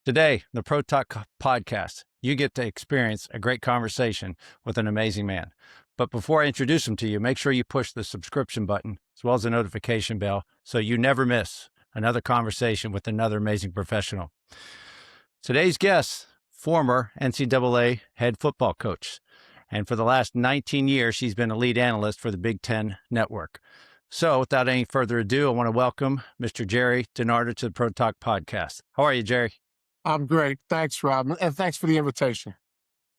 Today, the Pro Talk podcast, you get to experience a great conversation with an amazing man. But before I introduce him to you, make sure you push the subscription button as well as the notification bell so you never miss another conversation with another amazing professional. Today's guest, former NCAA head football coach. And for the last 19 years, she's been a lead analyst for the Big Ten Network. So without any further ado, I want to welcome Mr. Gerry Dinardo to the Pro Talk podcast. How are you, Gerry? I'm great. Thanks, Rob. And thanks for the invitation.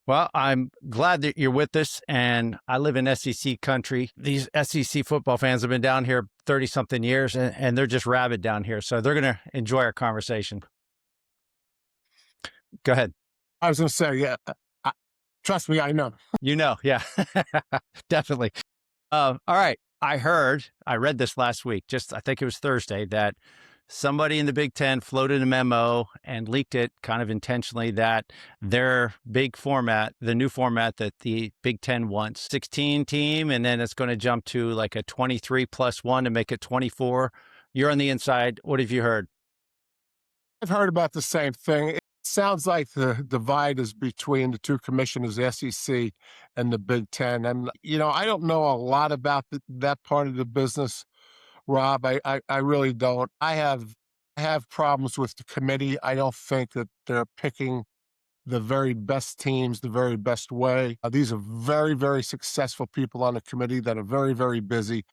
Well, I'm glad that you're with us, and I live in SEC country. These SEC football fans have been down here 30-something years, and they're just rabid down here. So they're going to enjoy our conversation. Go ahead. I was going to say, yeah, trust me, I know. You know, yeah, definitely. All right. I read this last week, I think it was Thursday, that somebody in the Big Ten floated a memo and leaked it kind of intentionally that their big format, the new format that the Big Ten wants, 16 team, and then it's going to jump to like a 23+1 to make it 24. You're on the inside. What have you heard? I've heard about the same thing. It sounds like the divide is between the two commissioners, the SEC and the Big Ten. And, I don't know a lot about that part of the business, Rob. I really don't. I have problems with the committee. I don't think that they're picking the very best teams the very best way. These are very, very successful people on the committee that are very, very busy.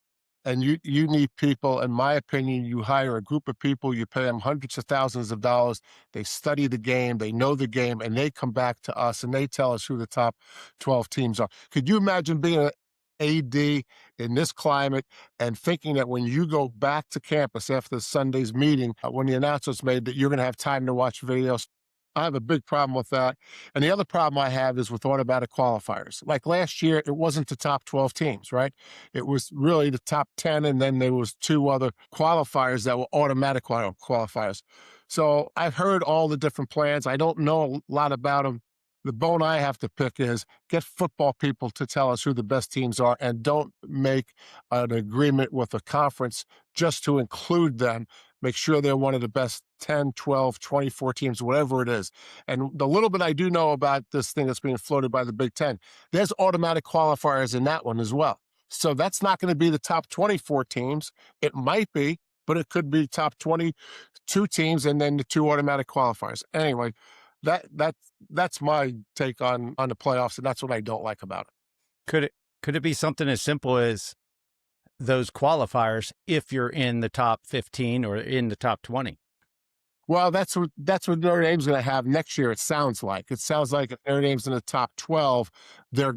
And you need people, in my opinion, you hire a group of people, you pay them hundreds of thousands of dollars. They study the game, they know the game, and they come back to us and they tell us who the top 12 teams are. Could you imagine being an AD in this climate and thinking that when you go back to campus after Sunday's meeting, when the announcement's made, that you're going to have time to watch videos? I have a big problem with that. And the other problem I have is with automatic qualifiers. Like last year, it wasn't the top 12 teams, right? It was really the top 10, and then there was two other qualifiers that were automatic qualifiers. So I've heard all the different plans. I don't know a lot about them. The bone I have to pick is get football people to tell us who the best teams are, and don't make an agreement with a conference just to include them. Make sure they're one of the best 10, 12, 24 teams, whatever it is. And the little bit I do know about this thing that's being floated by the Big Ten, there's automatic qualifiers in that one as well. So that's not going to be the top 24 teams. It might be, but it could be top 22 teams and then the two automatic qualifiers. Anyway, that's my take on the playoffs, and that's what I don't like about it. Could it be something as simple as those qualifiers if you're in the top 15 or in the top 20? Well, that's what Notre Dame's going to have next year. It sounds like if Notre Dame's in the top 12, they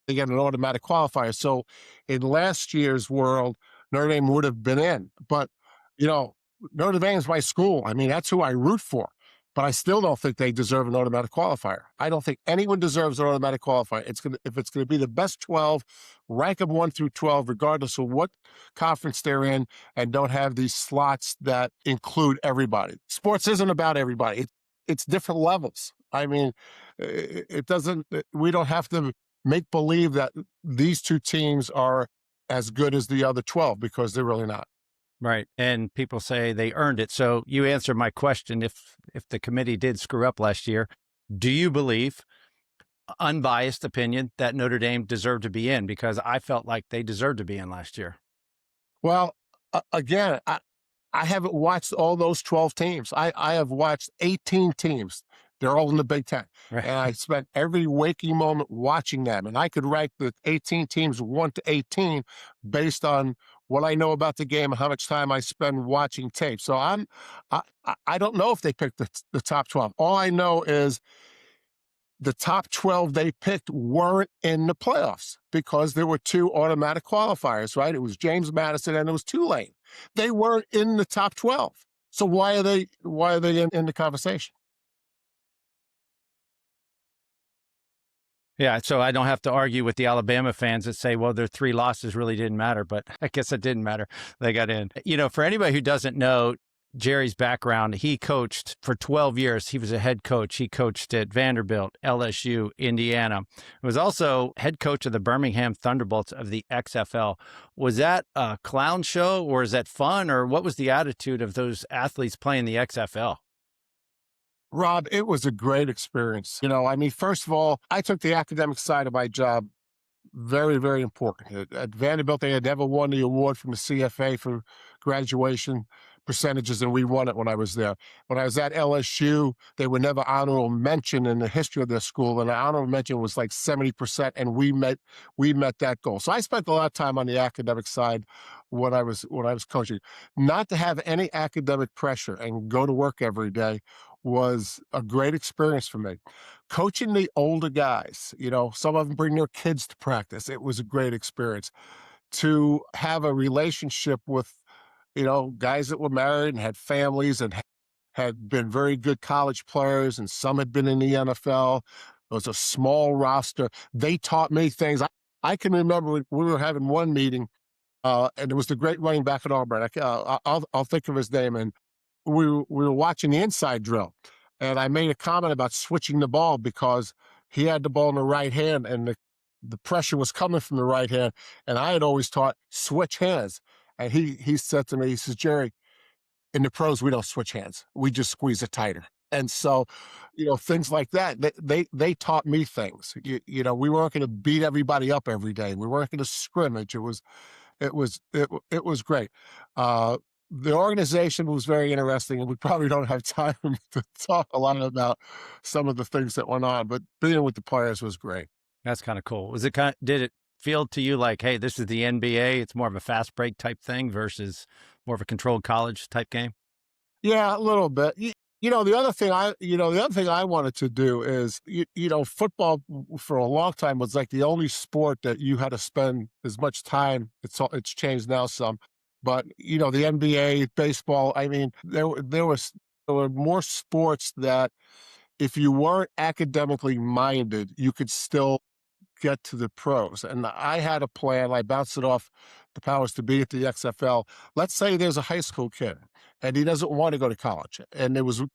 get an automatic qualifier. So in last year's world, Notre Dame would have been in, but Notre Dame's my school. I mean, that's who I root for. But I still don't think they deserve an automatic qualifier. I don't think anyone deserves an automatic qualifier. If it's going to be the best 12, rank them 1 through 12, regardless of what conference they're in, and don't have these slots that include everybody. Sports isn't about everybody. It's different levels. I mean, we don't have to make believe that these two teams are as good as the other 12, because they're really not. Right. And people say they earned it. So you answered my question. If the committee did screw up last year, do you believe, unbiased opinion, that Notre Dame deserved to be in? Because I felt like they deserved to be in last year. Well, again, I haven't watched all those 12 teams. I have watched 18 teams. They're all in the Big Ten. Right. And I spent every waking moment watching them. And I could rank the 18 teams 1 to 18 based on what I know about the game and how much time I spend watching tape. So I don't know if they picked the top 12. All I know is the top 12 they picked weren't in the playoffs because there were two automatic qualifiers, right? It was James Madison and it was Tulane. They weren't in the top 12. So why are they in the conversation? Yeah, so I don't have to argue with the Alabama fans that say, well, their 3 losses really didn't matter, but I guess it didn't matter. They got in. For anybody who doesn't know Gerry's background, he coached for 12 years. He was a head coach. He coached at Vanderbilt, LSU, Indiana. He was also head coach of the Birmingham Thunderbolts of the XFL. Was that a clown show, or is that fun, or what was the attitude of those athletes playing the XFL? Rob, it was a great experience. I mean, first of all, I took the academic side of my job very, very important. At Vanderbilt, they had never won the award from the CFA for graduation percentages, and we won it when I was there. When I was at LSU, they were never honorable mention in the history of their school, and the honorable mention was like 70%, and we met that goal. So I spent a lot of time on the academic side when I was coaching. Not to have any academic pressure and go to work every day was a great experience for me. Coaching the older guys, some of them bring their kids to practice. It was a great experience to have a relationship with, guys that were married and had families and had been very good college players, and some had been in the NFL. It was a small roster. They taught me things. I can remember we were having one meeting, and it was the great running back at Auburn. I'll think of his name, and we were watching the inside drill, and I made a comment about switching the ball because he had the ball in the right hand, and the pressure was coming from the right hand, and I had always taught switch hands. And he said to me, he says, Jerry, in the pros we don't switch hands, we just squeeze it tighter. And so, things like that. They taught me things. We weren't going to beat everybody up every day. We weren't going to scrimmage. It was great. Uh, the organization was very interesting, and we probably don't have time to talk a lot about some of the things that went on, but being with the players was great. That's kind of cool. Did it feel to you like, hey, this is the NBA? It's more of a fast break type thing versus more of a controlled college type game? Yeah, a little bit. The other thing I wanted to do is, football for a long time was like the only sport that you had to spend as much time. It's changed now some, but the NBA, baseball. I mean, there were more sports that if you weren't academically minded, you could still get to the pros. And I had a plan. I bounced it off the powers to be at the XFL. Let's say there's a high school kid and he doesn't want to go to college. And there was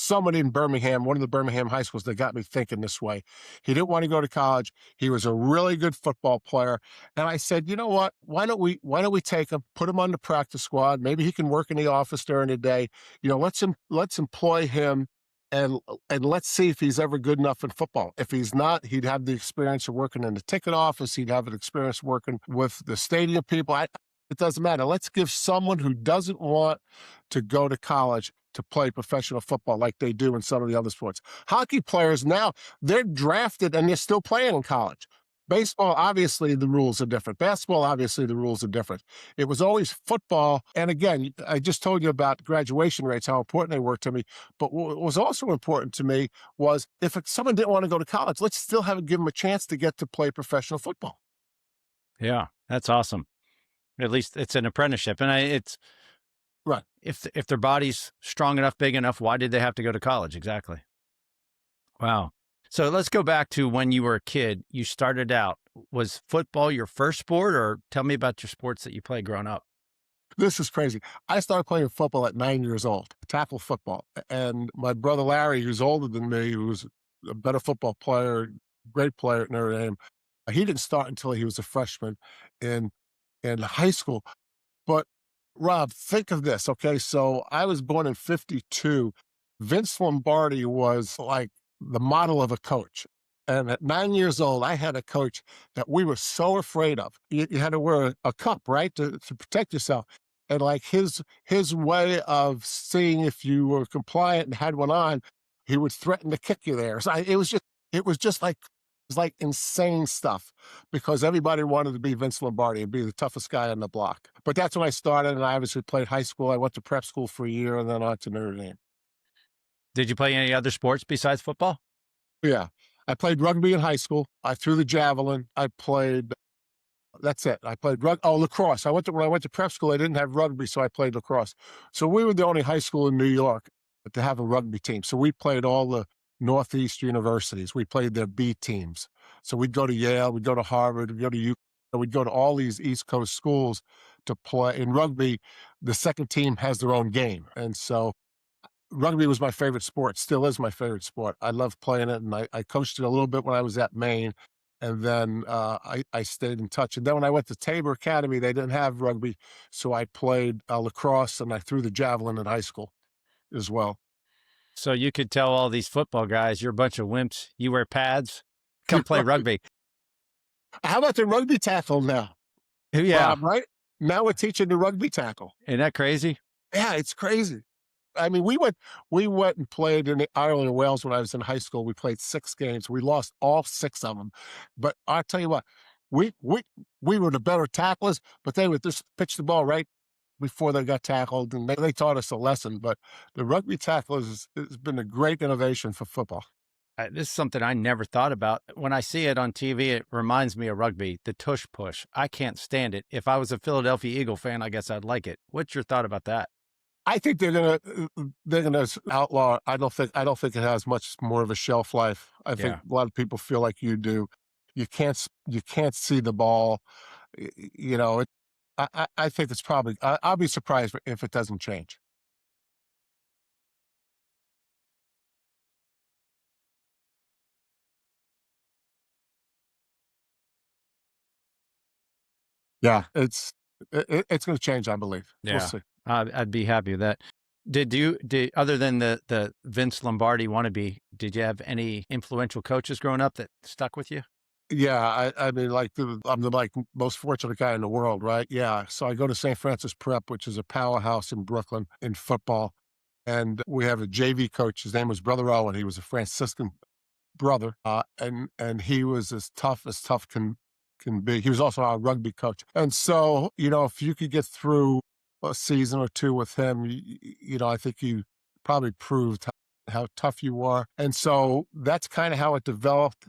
someone in Birmingham, one of the Birmingham high schools, that got me thinking this way. He didn't want to go to college. He was a really good football player. And I said, you know what? Why don't we take him, put him on the practice squad? Maybe he can work in the office during the day. Let's employ him, and let's see if he's ever good enough in football. If he's not, he'd have the experience of working in the ticket office. He'd have an experience working with the stadium people. It doesn't matter. Let's give someone who doesn't want to go to college to play professional football like they do in some of the other sports. Hockey players now, they're drafted and they're still playing in college. Baseball, obviously, the rules are different. Basketball, obviously, the rules are different. It was always football. And again, I just told you about graduation rates, how important they were to me. But what was also important to me was if someone didn't want to go to college, let's still give them a chance to get to play professional football. Yeah, that's awesome. At least it's an apprenticeship, and it's Right. if their body's strong enough, big enough, why did they have to go to college? Exactly. Wow. So let's go back to when you were a kid. You started out. Was football your first sport, or tell me about your sports that you played growing up? This is crazy. I started playing football at 9 years old, tackle football. And my brother Larry, who's older than me, who was a better football player, great player at Notre Dame, he didn't start until he was a freshman in high school. But Rob, think of this. Okay, so I was born in '52. Vince Lombardi was like the model of a coach. And at 9 years old, I had a coach that we were so afraid of. You had to wear a cup, right, to protect yourself. And like his way of seeing if you were compliant and had one on, he would threaten to kick you there. So it was just like insane stuff because everybody wanted to be Vince Lombardi and be the toughest guy on the block. But that's when I started, and I obviously played high school. I went to prep school for a year and then on to Notre Dame. Did you play any other sports besides football? Yeah. I played rugby in high school. I threw the javelin. That's it. I played lacrosse. When I went to prep school, I didn't have rugby, so I played lacrosse. So we were the only high school in New York to have a rugby team. So we played all the Northeast universities. We played their B teams. So we'd go to Yale, we'd go to Harvard, we'd go to UConn, we'd go to all these East Coast schools to play. In rugby, the second team has their own game. And so rugby was my favorite sport, still is my favorite sport. I love playing it, and I coached it a little bit when I was at Maine, and then I stayed in touch. And then when I went to Tabor Academy, they didn't have rugby, so I played lacrosse and I threw the javelin in high school as well. So you could tell all these football guys, "You're a bunch of wimps. You wear pads. Come play Right. rugby." How about the rugby tackle now, Yeah. Rob, right? Now we're teaching the rugby tackle. Isn't that crazy? Yeah, it's crazy. I mean, we went and played in Ireland and Wales when I was in high school. We played 6 games. We lost all 6 of them. But I tell you what, we we we were the better tacklers, but they would just pitch the ball right before they got tackled, and they taught us a lesson. But the rugby tackle has been a great innovation for football. This is something I never thought about. When I see it on TV, it reminds me of rugby, the tush push. I can't stand it. If I was a Philadelphia Eagle fan, I guess I'd like it. What's your thought about that? I think they're gonna outlaw. I don't think it has much more of a shelf life. I think Yeah. a lot of people feel like you do. You can't see the ball. You know, I think it's probably. I'll be surprised if it doesn't change. Yeah, it's going to change. I believe. We'll Yeah. see. I'd be happy with that. Did other than the Vince Lombardi wannabe, did you have any influential coaches growing up that stuck with you? Yeah, I mean, like, I'm the, like, most fortunate guy in the world, right? Yeah, so I go to St. Francis Prep, which is a powerhouse in Brooklyn in football, and we have a JV coach. His name was Brother Owen. He was a Franciscan brother, and he was as tough can be. He was also our rugby coach, and so if you could get through a season or two with him, I think you probably proved how tough you are, and so that's kind of how it developed.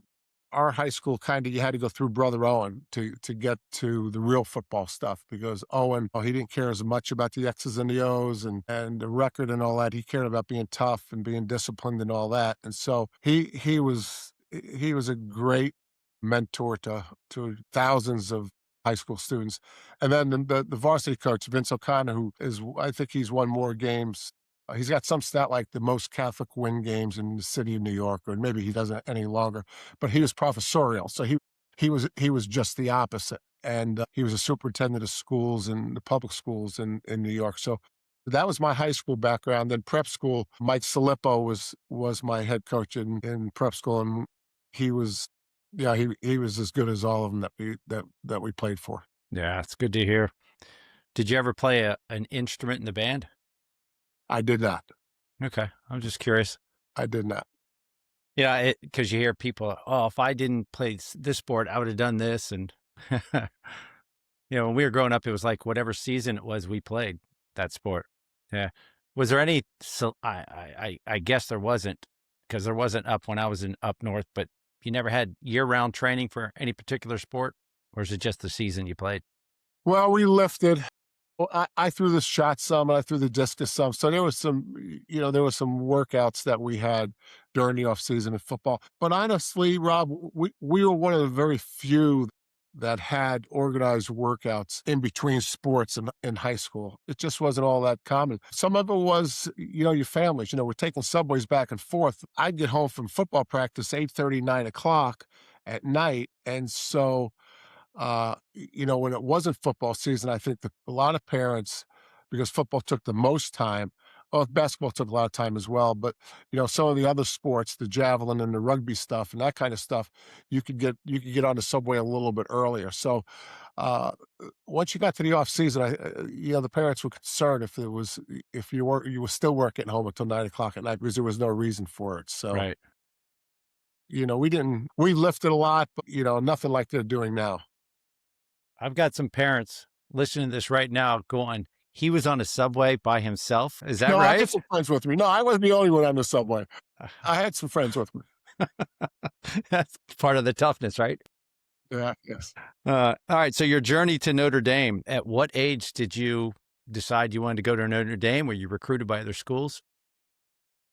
Our high school kind of you had to go through Brother Owen to get to the real football stuff because Owen, he didn't care as much about the X's and the O's and the record and all that. He cared about being tough and being disciplined and all that. And so he was a great mentor to thousands of high school students. And then the varsity coach, Vince O'Connor, who is I think he's won more games. He's got some stat like the most Catholic win games in the city of New York, or maybe he doesn't any longer, but he was professorial. So he was just the opposite. And he was a superintendent of schools and the public schools in New York. So that was my high school background. Then prep school, Mike Filippo was my head coach in prep school, and he was yeah, he was as good as all of them that we played for. Yeah, it's good to hear. Did you ever play an instrument in the band? I did not. Okay, I'm just curious. I did not. Yeah, because you hear people, oh, if I didn't play this sport, I would have done this. And, when we were growing up, it was like whatever season it was, we played that sport. Yeah. Was there any, so I guess there wasn't, because there wasn't up when I was in up north, but you never had year-round training for any particular sport? Or is it just the season you played? Well, we lifted. Well, I threw the shot some and I threw the discus some. So there was some workouts that we had during the off season in football. But honestly, Rob, we were one of the very few that had organized workouts in between sports in high school. It just wasn't all that common. Some of it was, your families, we're taking subways back and forth. I'd get home from football practice 8:30, 9 o'clock at night. And so when it wasn't football season, I think that a lot of parents, because football took the most time, well, basketball took a lot of time as well, but some of the other sports, the javelin and the rugby stuff and that kind of stuff, you could get on the subway a little bit earlier. So uh, once you got to the off season, the parents were concerned if you were still working home until 9 o'clock at night because there was no reason for it. So Right. we lifted a lot, but nothing like they're doing now. I've got some parents listening to this right now going, he was on a subway by himself. Is that No, I had right? some friends with me. No, I wasn't the only one on the subway. I had some friends with me. That's part of the toughness, right? Yeah, yes. All right. So your journey to Notre Dame, at what age did you decide you wanted to go to Notre Dame? Were you recruited by other schools?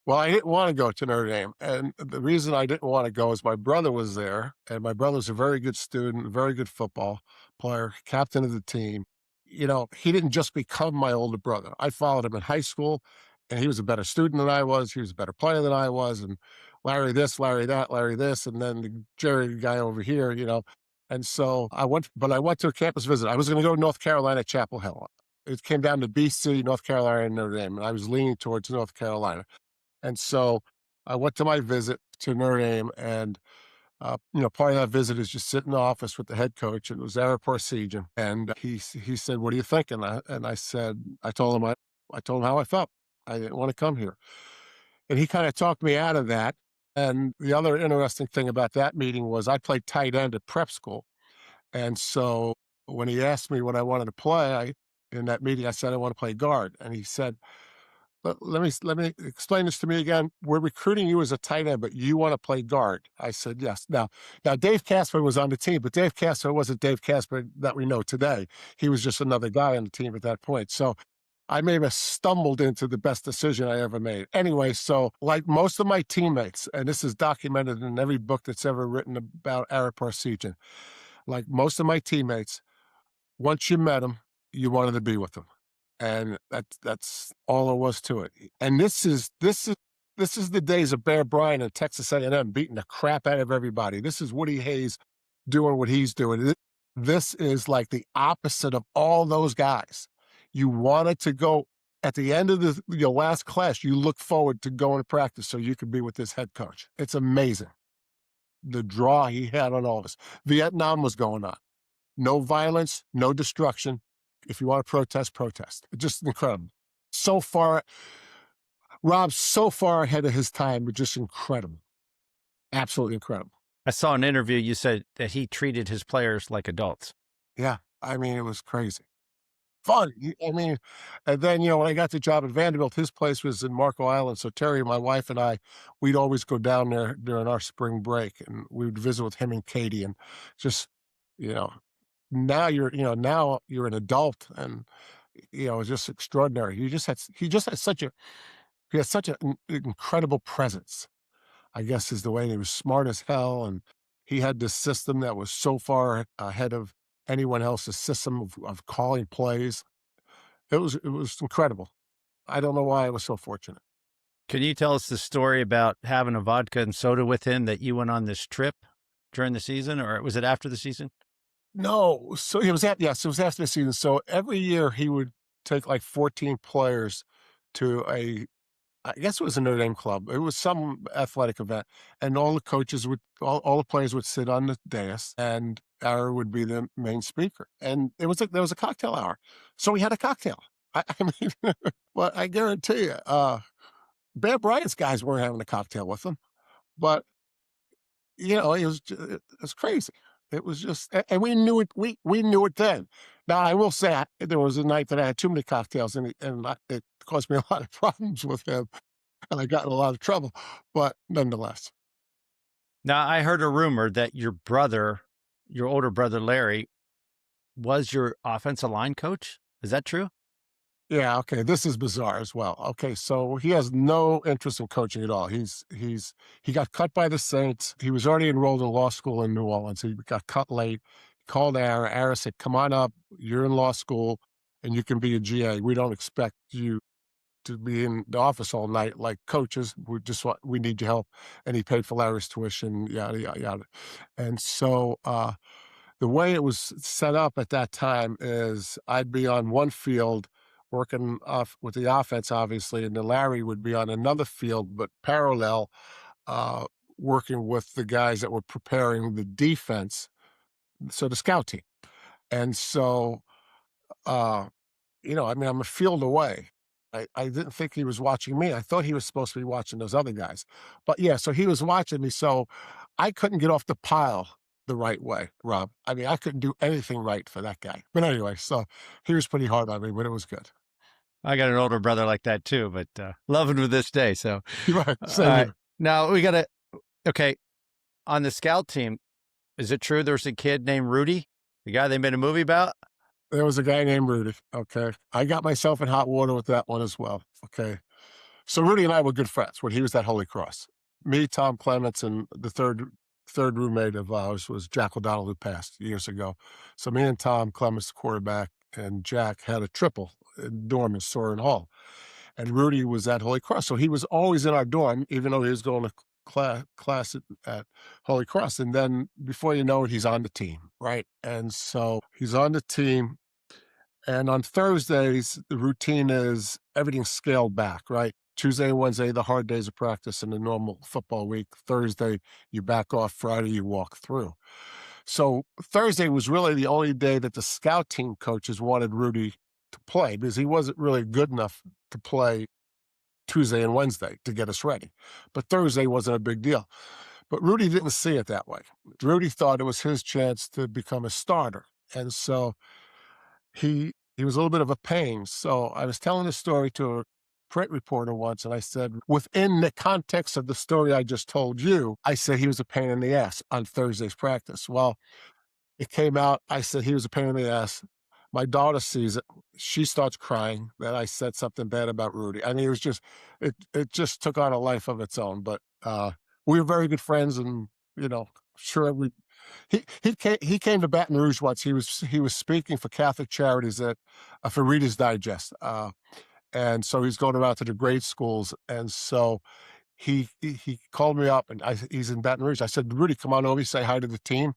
Well, I didn't wanna go to Notre Dame, and the reason I didn't wanna go is my brother was there, and my brother's a very good student, a very good football player, captain of the team. He didn't just become my older brother. I followed him in high school, and he was a better student than I was, he was a better player than I was, and Larry this, Larry that, Larry this, and then the Jerry guy over here, and so I went to a campus visit. I was gonna go to North Carolina, Chapel Hill. It came down to BC, North Carolina, and Notre Dame, and I was leaning towards North Carolina. And so I went to my visit to Notre Dame, and part of that visit is just sit in the office with the head coach, and it was Eric Parsegian, and he said, "What are you thinking?" I said, I told him how I felt. I didn't want to come here, and he kind of talked me out of that. And the other interesting thing about that meeting was I played tight end at prep school, and so when he asked me what I wanted to play, in that meeting I said I want to play guard, and he said, let me explain this to me again. We're recruiting you as a tight end, but you want to play guard. I said, yes. Now Dave Casper was on the team, but Dave Casper wasn't Dave Casper that we know today. He was just another guy on the team at that point. So I may have stumbled into the best decision I ever made. Anyway, so like most of my teammates, and this is documented in every book that's ever written about Eric Parsegian, like most of my teammates, once you met him, you wanted to be with him. And that's all there was to it. And this is the days of Bear Bryant and Texas A&M beating the crap out of everybody. This is Woody Hayes doing what he's doing. This is like the opposite of all those guys. You wanted to go at the end of your last class, you look forward to going to practice so you could be with this head coach. It's amazing. The draw he had on all of us. Vietnam was going on. No violence, no destruction. If you want to protest, protest. Just incredible. So far, Rob's so far ahead of his time, but just incredible. Absolutely incredible. I saw an interview. You said that he treated his players like adults. Yeah. I mean, it was crazy. Fun. I mean, and then, when I got the job at Vanderbilt, his place was in Marco Island. So Terry, my wife, and I, we'd always go down there during our spring break, and we would visit with him and Katie, and just, you know, now you're an adult, and it's just extraordinary. He has such an incredible presence, I guess is the way. He was smart as hell, and he had this system that was so far ahead of anyone else's system of calling plays. It was incredible. I don't know why I was so fortunate. Can you tell us the story about having a vodka and soda with him that you went on this trip during the season, or was it after the season? No, so it was after the season. So every year he would take like 14 players to I guess it was a Notre Dame club. It was some athletic event, and all the players would sit on the dais, and Ara would be the main speaker. And there was a cocktail hour, so we had a cocktail. I mean, well, I guarantee you, Bear Bryant's guys weren't having a cocktail with him, but it was crazy. It was just, and we knew it. We knew it then. Now I will say, there was a night that I had too many cocktails, it caused me a lot of problems with him, and I got in a lot of trouble. But nonetheless, Now, I heard a rumor that your brother, your older brother Larry, was your offensive line coach. Is that true? yeah, okay, this is bizarre as well. Okay, so he has no interest in coaching at all. He got cut by the Saints. He was already enrolled in law school in New Orleans. He got cut late. He called Ara. Ara said, "Come on up. You're in law school, and you can be a GA. We don't expect you to be in the office all night like coaches. We need your help." And he paid for Larry's tuition, yada yada yada. And so the way it was set up at that time is I'd be on one field working off with the offense, obviously, and then Larry would be on another field, but parallel, uh, working with the guys that were preparing the defense, so the scout team. And so, uh, I mean, I'm a field away. I didn't think he was watching me. I thought he was supposed to be watching those other guys. But yeah, so he was watching me. So I couldn't get off the pile the right way, Rob. I mean, I couldn't do anything right for that guy. But anyway, so he was pretty hard on me, but it was good. I got an older brother like that too, but love him to this day. So, Right. all Same right. here. Now we got to, okay, on the scout team, is it true there's a kid named Rudy, the guy they made a movie about? There was a guy named Rudy. Okay. I got myself in hot water with that one as well. Okay. So Rudy and I were good friends when he was at Holy Cross. Me, Tom Clements, and the third roommate of ours was Jack O'Donnell, who passed years ago. So me and Tom Clements, the quarterback, and Jack had a triple dorm in Soren Hall. And Rudy was at Holy Cross. So he was always in our dorm, even though he was going to class at Holy Cross. And then before you know it, he's on the team, right? And so he's on the team. And on Thursdays, the routine is everything's scaled back, right? Tuesday and Wednesday, the hard days of practice in the normal football week. Thursday, you back off. Friday, you walk through. So Thursday was really the only day that the scout team coaches wanted Rudy to play because he wasn't really good enough to play Tuesday and Wednesday to get us ready. But Thursday wasn't a big deal. But Rudy didn't see it that way. Rudy thought it was his chance to become a starter. And so he was a little bit of a pain. So I was telling this story to a print reporter once, and I said, within the context of the story I just told you, I said he was a pain in the ass on Thursday's practice. Well, it came out, I said he was a pain in the ass. My daughter sees it. She starts crying that I said something bad about Rudy. I mean, it just took on a life of its own. But we were very good friends, and you know, sure he came to Baton Rouge once. He was speaking for Catholic Charities at for Reader's Digest, and so he's going around to the grade schools, and so he called me up, and he's in Baton Rouge. I said, Rudy, come on over, say hi to the team,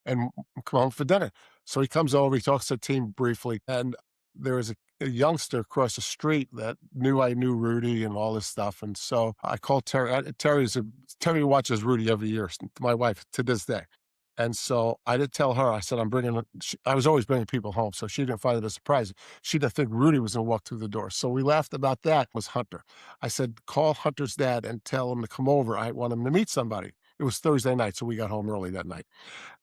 and come home for dinner. So he comes over, he talks to the team briefly, and there was a youngster across the street that knew I knew Rudy and all this stuff. And so I called Terry. Terry watches Rudy every year, my wife, to this day. And so I did tell her, I said, I was always bringing people home, so she didn't find it a surprise. She didn't think Rudy was going to walk through the door. So we laughed about that. It was Hunter. I said, call Hunter's dad and tell him to come over. I want him to meet somebody. It was Thursday night, so we got home early that night.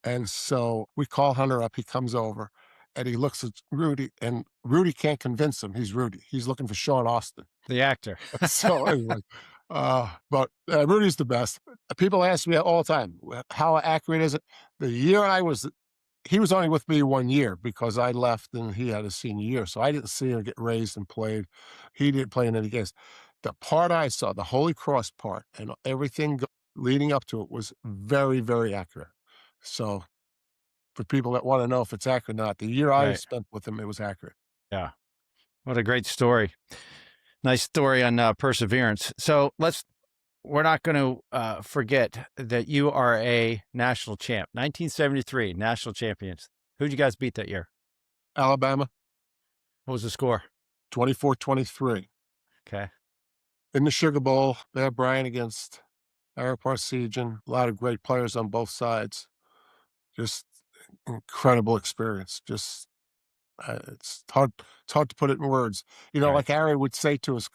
And so we call Hunter up. He comes over and he looks at Rudy, and Rudy can't convince him he's Rudy. He's looking for Sean Austin. The actor. So anyway, but Rudy's the best. People ask me all the time, how accurate is it? The year he was only with me 1 year because I left and he had a senior year. So I didn't see him get raised and played. He didn't play in any games. The part I saw, the Holy Cross part, and everything leading up to it was very, very accurate. So for people that want to know if it's accurate or not, the year I Right. spent with him, it was accurate. Yeah. What a great story. Nice story on perseverance. So we're not going to forget that you are a national champ. 1973 national champions. Who'd you guys beat that year? Alabama, What was the score? 24-23. Okay. In the Sugar Bowl, Bear Bryant against Eric Parsegian. A lot of great players on both sides. Just incredible experience. Just it's hard to put it in words. You know, Right. like Aaron would say to us,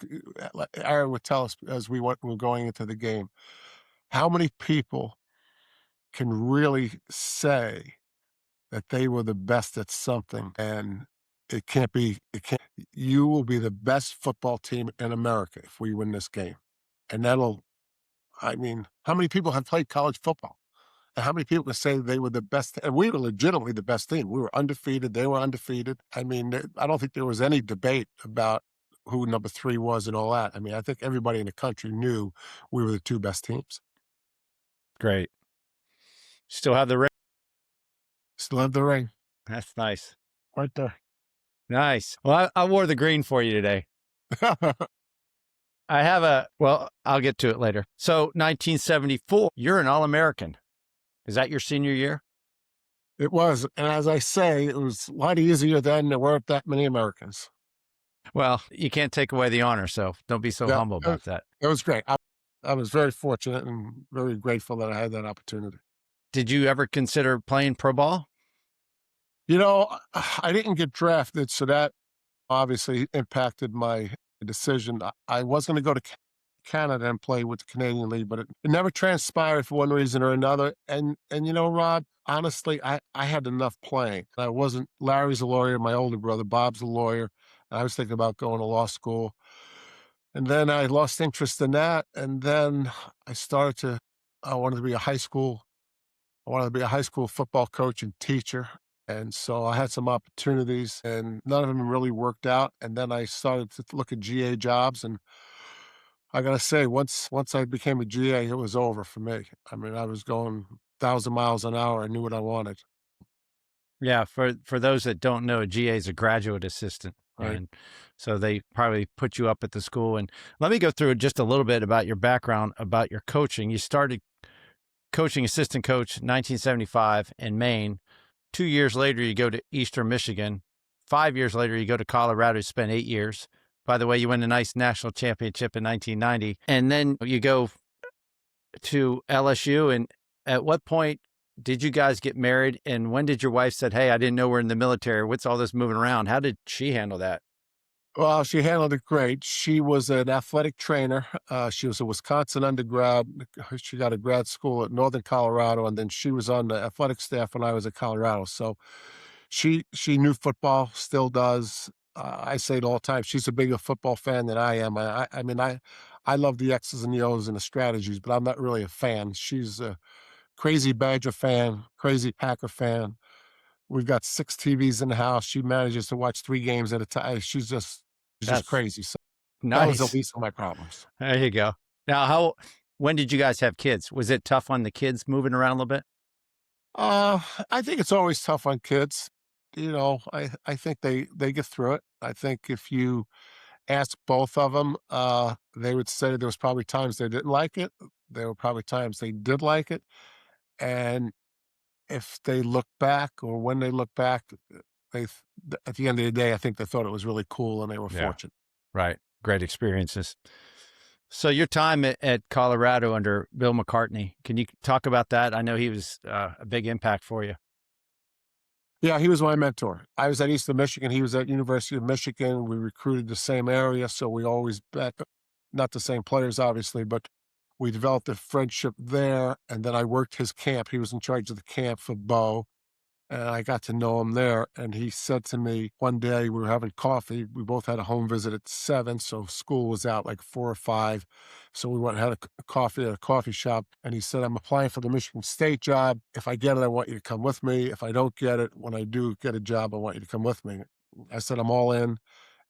Aaron would tell us as we were going into the game, how many people can really say that they were the best at something, and it can't be. You will be the best football team in America if we win this game, and I mean, how many people have played college football? And how many people can say they were the best? And we were legitimately the best team. We were undefeated. They were undefeated. I mean, I don't think there was any debate about who number 3 was and all that. I mean, I think everybody in the country knew we were the 2 best teams. Great. Still have the ring. Still have the ring That's nice. right there. Nice. Well, I wore the green for you today. I'll get to it later. So 1974, you're an All-American. Is that your senior year? It was. And as I say, it was a lot easier then. There weren't that many Americans. Well, you can't take away the honor, so don't be so humble about that. It was great. I was very fortunate and very grateful that I had that opportunity. Did you ever consider playing pro ball? You know, I didn't get drafted, so that obviously impacted my decision. I was going to go to Canada and play with the Canadian League, but it never transpired for one reason or another. And you know, Rob, honestly, I had enough playing. Larry's a lawyer, my older brother, Bob's a lawyer. I was thinking about going to law school. And then I lost interest in that. And then I wanted to be a high school football coach and teacher. And so I had some opportunities and none of them really worked out. And then I started to look at GA jobs, and I gotta say, once I became a GA, it was over for me. I mean, I was going 1,000 miles an hour. I knew what I wanted. Yeah, for those that don't know, a GA is a graduate assistant. Right. And so they probably put you up at the school. And let me go through just a little bit about your background, about your coaching. You started coaching assistant coach 1975 in Maine. 2 years later, you go to Eastern Michigan. 5 years later, you go to Colorado to spend 8 years. By the way, you win a nice national championship in 1990, and then you go to LSU. And at what point did you guys get married? And when did your wife said, "Hey, I didn't know we're in the military. What's all this moving around?" How did she handle that? Well, she handled it great. She was an athletic trainer. She was a Wisconsin undergrad. She got a grad school at Northern Colorado, and then she was on the athletic staff when I was at Colorado. So she knew football, still does. I say it all the time. She's a bigger football fan than I am. I mean, I love the X's and the O's and the strategies, but I'm not really a fan. She's a crazy Badger fan, crazy Packer fan. We've got 6 TVs in the house. She manages to watch 3 games at a time. She's just That's crazy. So that was the nice. least of my problems. There you go. Now, when did you guys have kids? Was it tough on the kids moving around a little bit? Uh, I think it's always tough on kids. You know, I think they get through it. I think if you ask both of them, they would say there was probably times they didn't like it. There were probably times they did like it, and if they look back or when they look back, they th at the end of the day, I think they thought it was really cool and they were Yeah. fortunate. Right. Great experiences. So your time at Colorado under Bill McCartney, can you talk about that? I know he was a big impact for you. Yeah, he was my mentor. I was at Eastern Michigan, he was at University of Michigan. We recruited the same area, so we always back not the same players, obviously, but we developed a friendship there, and then I worked his camp. He was in charge of the camp for Bo, and I got to know him there, and he said to me one day, we were having coffee. We both had a home visit at 7, so school was out like 4 or 5. So we went and had a coffee at a coffee shop, and he said, "I'm applying for the Michigan State job. If I get it, I want you to come with me. If I don't get it, when I do get a job, I want you to come with me." I said, "I'm all in."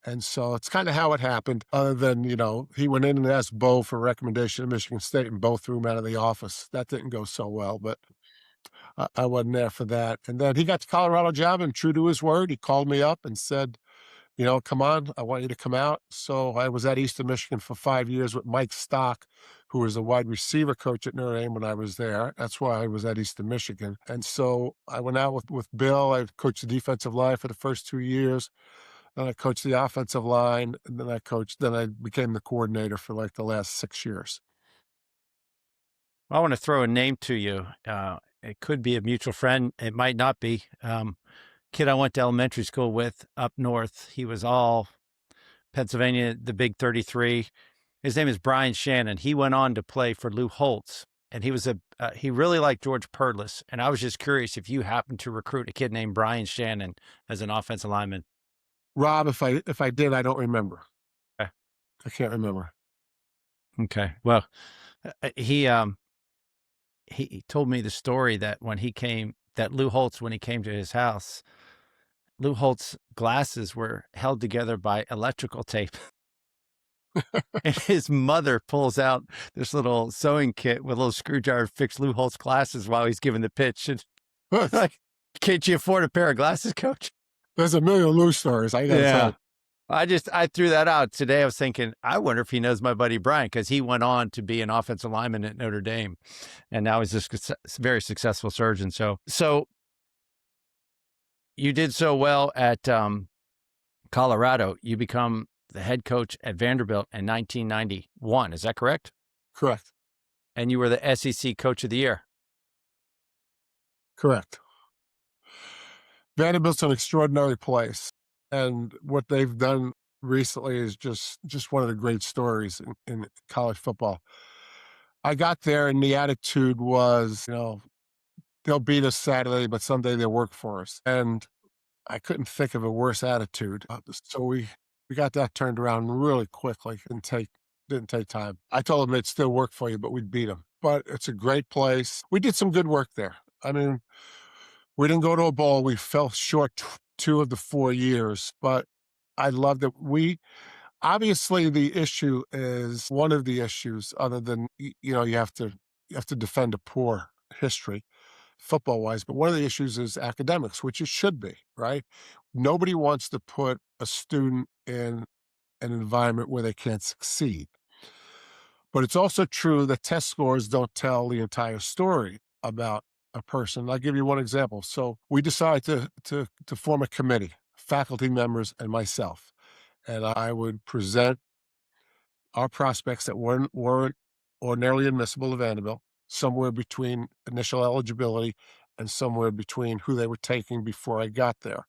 And so it's kind of how it happened. Other than, he went in and asked Bo for a recommendation at Michigan State, and Bo threw him out of the office. That didn't go so well, but I wasn't there for that. And then he got the Colorado job, and true to his word, he called me up and said, "Come on, I want you to come out." So I was at Eastern Michigan for 5 years with Mike Stock, who was a wide receiver coach at Notre Dame when I was there. That's why I was at Eastern Michigan. And so I went out with Bill. I coached the defensive line for the first 2 years. Then I coached the offensive line, and then I became the coordinator for like the last 6 years. I want to throw a name to you. It could be a mutual friend. It might not be. Kid I went to elementary school with up north. He was all Pennsylvania, the Big 33. His name is Brian Shannon. He went on to play for Lou Holtz, and he really liked George Purlis. And I was just curious if you happened to recruit a kid named Brian Shannon as an offensive lineman. Rob, if I did, I don't remember. Okay. I can't remember. Okay. Well, he told me the story that Lou Holtz, when he came to his house, Lou Holtz's glasses were held together by electrical tape. And his mother pulls out this little sewing kit with a little screwdriver to fix Lou Holtz's glasses while he's giving the pitch. And like, can't you afford a pair of glasses, coach? There's a million Lou stories, I gotta tell Yeah. you. I threw that out today. I was thinking, I wonder if he knows my buddy Brian, because he went on to be an offensive lineman at Notre Dame, and now he's a very successful surgeon. So you did so well at Colorado. You become the head coach at Vanderbilt in 1991. Is that correct? Correct. And you were the SEC Coach of the Year. Correct. Vanderbilt's an extraordinary place, and what they've done recently is just one of the great stories in college football. I got there, and the attitude was, they'll beat us Saturday, but someday they'll work for us. And I couldn't think of a worse attitude. So we got that turned around really quickly. Didn't take time. I told them they'd still work for you, but we'd beat them. But it's a great place. We did some good work there. I mean, we didn't go to a bowl. We fell short 2 of the 4 years, but I loved it. Obviously, the issue is one of the issues other than, you have to defend a poor history football-wise, but one of the issues is academics, which it should be, right? Nobody wants to put a student in an environment where they can't succeed. But it's also true that test scores don't tell the entire story about a person. I'll give you one example. So we decided to form a committee, faculty members and myself. and I would present our prospects that weren't ordinarily admissible to Vanderbilt, somewhere between initial eligibility and somewhere between who they were taking before I got there.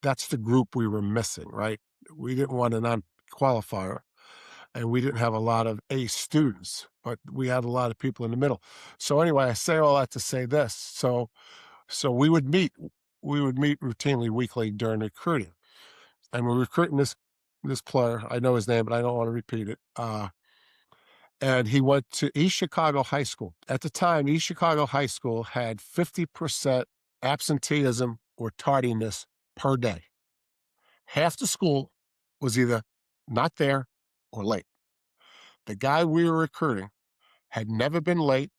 That's the group we were missing, right? We didn't want a non-qualifier, and we didn't have a lot of A students, but we had a lot of people in the middle. So anyway, I say all that to say this. So we would meet routinely weekly during recruiting, and we're recruiting this player. I know his name, but I don't want to repeat it. And he went to East Chicago High School. At the time, East Chicago High School had 50% absenteeism or tardiness per day. Half the school was either not there or late. The guy we were recruiting had never been late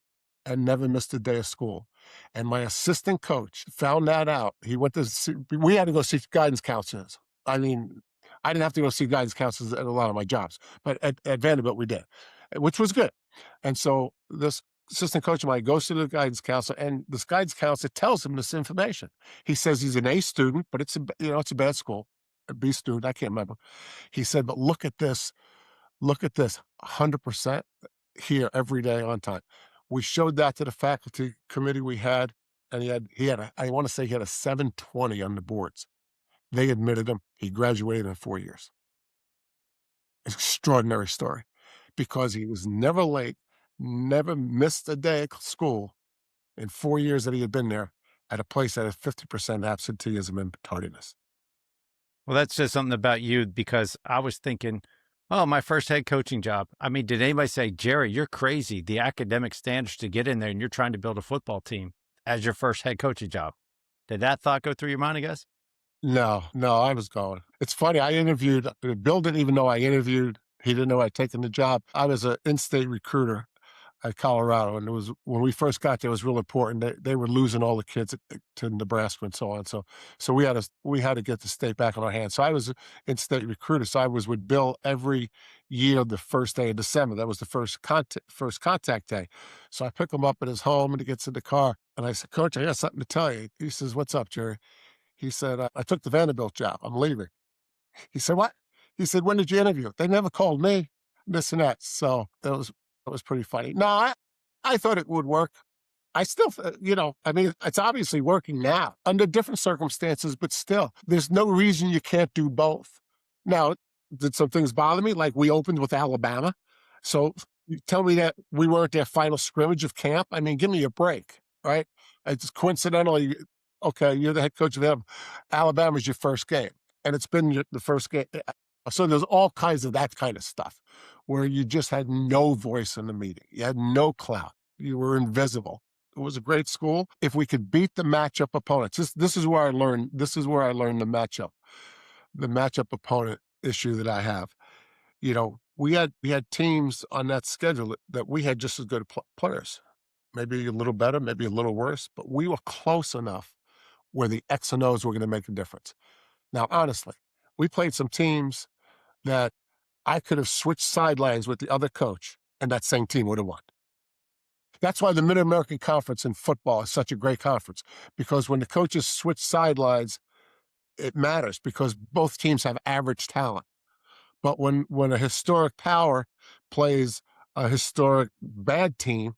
and never missed a day of school. And my assistant coach found that out. He went to see, we had to go see guidance counselors. I mean, I didn't have to go see guidance counselors at a lot of my jobs, but at Vanderbilt we did, which was good. And so this assistant coach of mine goes to the guidance counselor, and this guidance counselor tells him this information. He says he's an A student, but it's a bad school, a B student, I can't remember. He said, but look at this, 100% here every day on time. We showed that to the faculty committee we had, and I want to say he had a 720 on the boards. They admitted him. He graduated in 4 years. Extraordinary story, because he was never late, never missed a day of school in 4 years that he had been there, at a place that had 50% absenteeism and tardiness. Well, that says something about you because I was thinking, oh, my first head coaching job. I mean, did anybody say, Jerry, you're crazy, the academic standards to get in there and you're trying to build a football team as your first head coaching job? Did that thought go through your mind, I guess? No, no, I was going. It's funny, I interviewed Bill didn't even know I interviewed. He didn't know I'd taken the job. I was an in-state recruiter at Colorado, and it was when we first got there, it was real important. They were losing all the kids to Nebraska and so on. So we had to get the state back on our hands. So I was an in-state recruiter. So I was with Bill every year, the first day of December. That was the first contact day. So I pick him up at his home, and he gets in the car, and I said, Coach, I got something to tell you. He says, what's up, Jerry? He said, I took the Vanderbilt job. I'm leaving. He said, what? He said, when did you interview? They never called me, this and that. So that was pretty funny. No, I thought it would work. I still, I mean, it's obviously working now under different circumstances, but still, there's no reason you can't do both. Now, did some things bother me? Like we opened with Alabama. So you tell me that we weren't their final scrimmage of camp. I mean, give me a break, right? It's coincidentally, okay, you're the head coach of Alabama's your first game, and it's been the first game. So there's all kinds of that kind of stuff where you just had no voice in the meeting. You had no clout. You were invisible. It was a great school. If we could beat the matchup opponents, this is where I learned. This is where I learned the matchup opponent issue that I have. We had teams on that schedule that we had just as good players, maybe a little better, maybe a little worse, but we were close enough where the X and O's were going to make a difference. Now, honestly, we played some teams that I could have switched sidelines with the other coach, and that same team would have won. That's why the Mid-American Conference in football is such a great conference, because when the coaches switch sidelines, it matters because both teams have average talent. But when a historic power plays a historic bad team,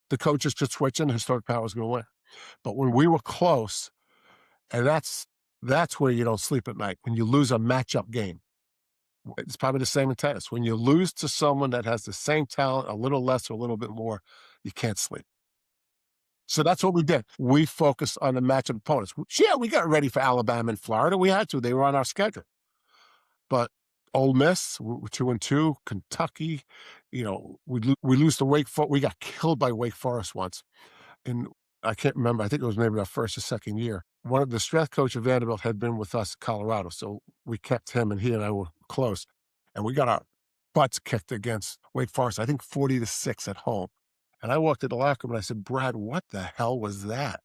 the coaches could switch and the historic power is going to win. But when we were close, and that's where you don't sleep at night, when you lose a matchup game. It's probably the same in tennis. When you lose to someone that has the same talent, a little less or a little bit more, you can't sleep. So that's what we did. We focused on the matchup opponents. Yeah, we got ready for Alabama and Florida. We had to. They were on our schedule. But Ole Miss, we're 2-2. Kentucky, we lose to Wake Forest. We got killed by Wake Forest once. And I can't remember. I think it was maybe our first or second year. One of the strength coach of Vanderbilt had been with us in Colorado, so we kept him, and he and I were close. And we got our butts kicked against Wake Forest, I think 40-6 at home. And I walked to the locker room and I said, Brad, what the hell was that?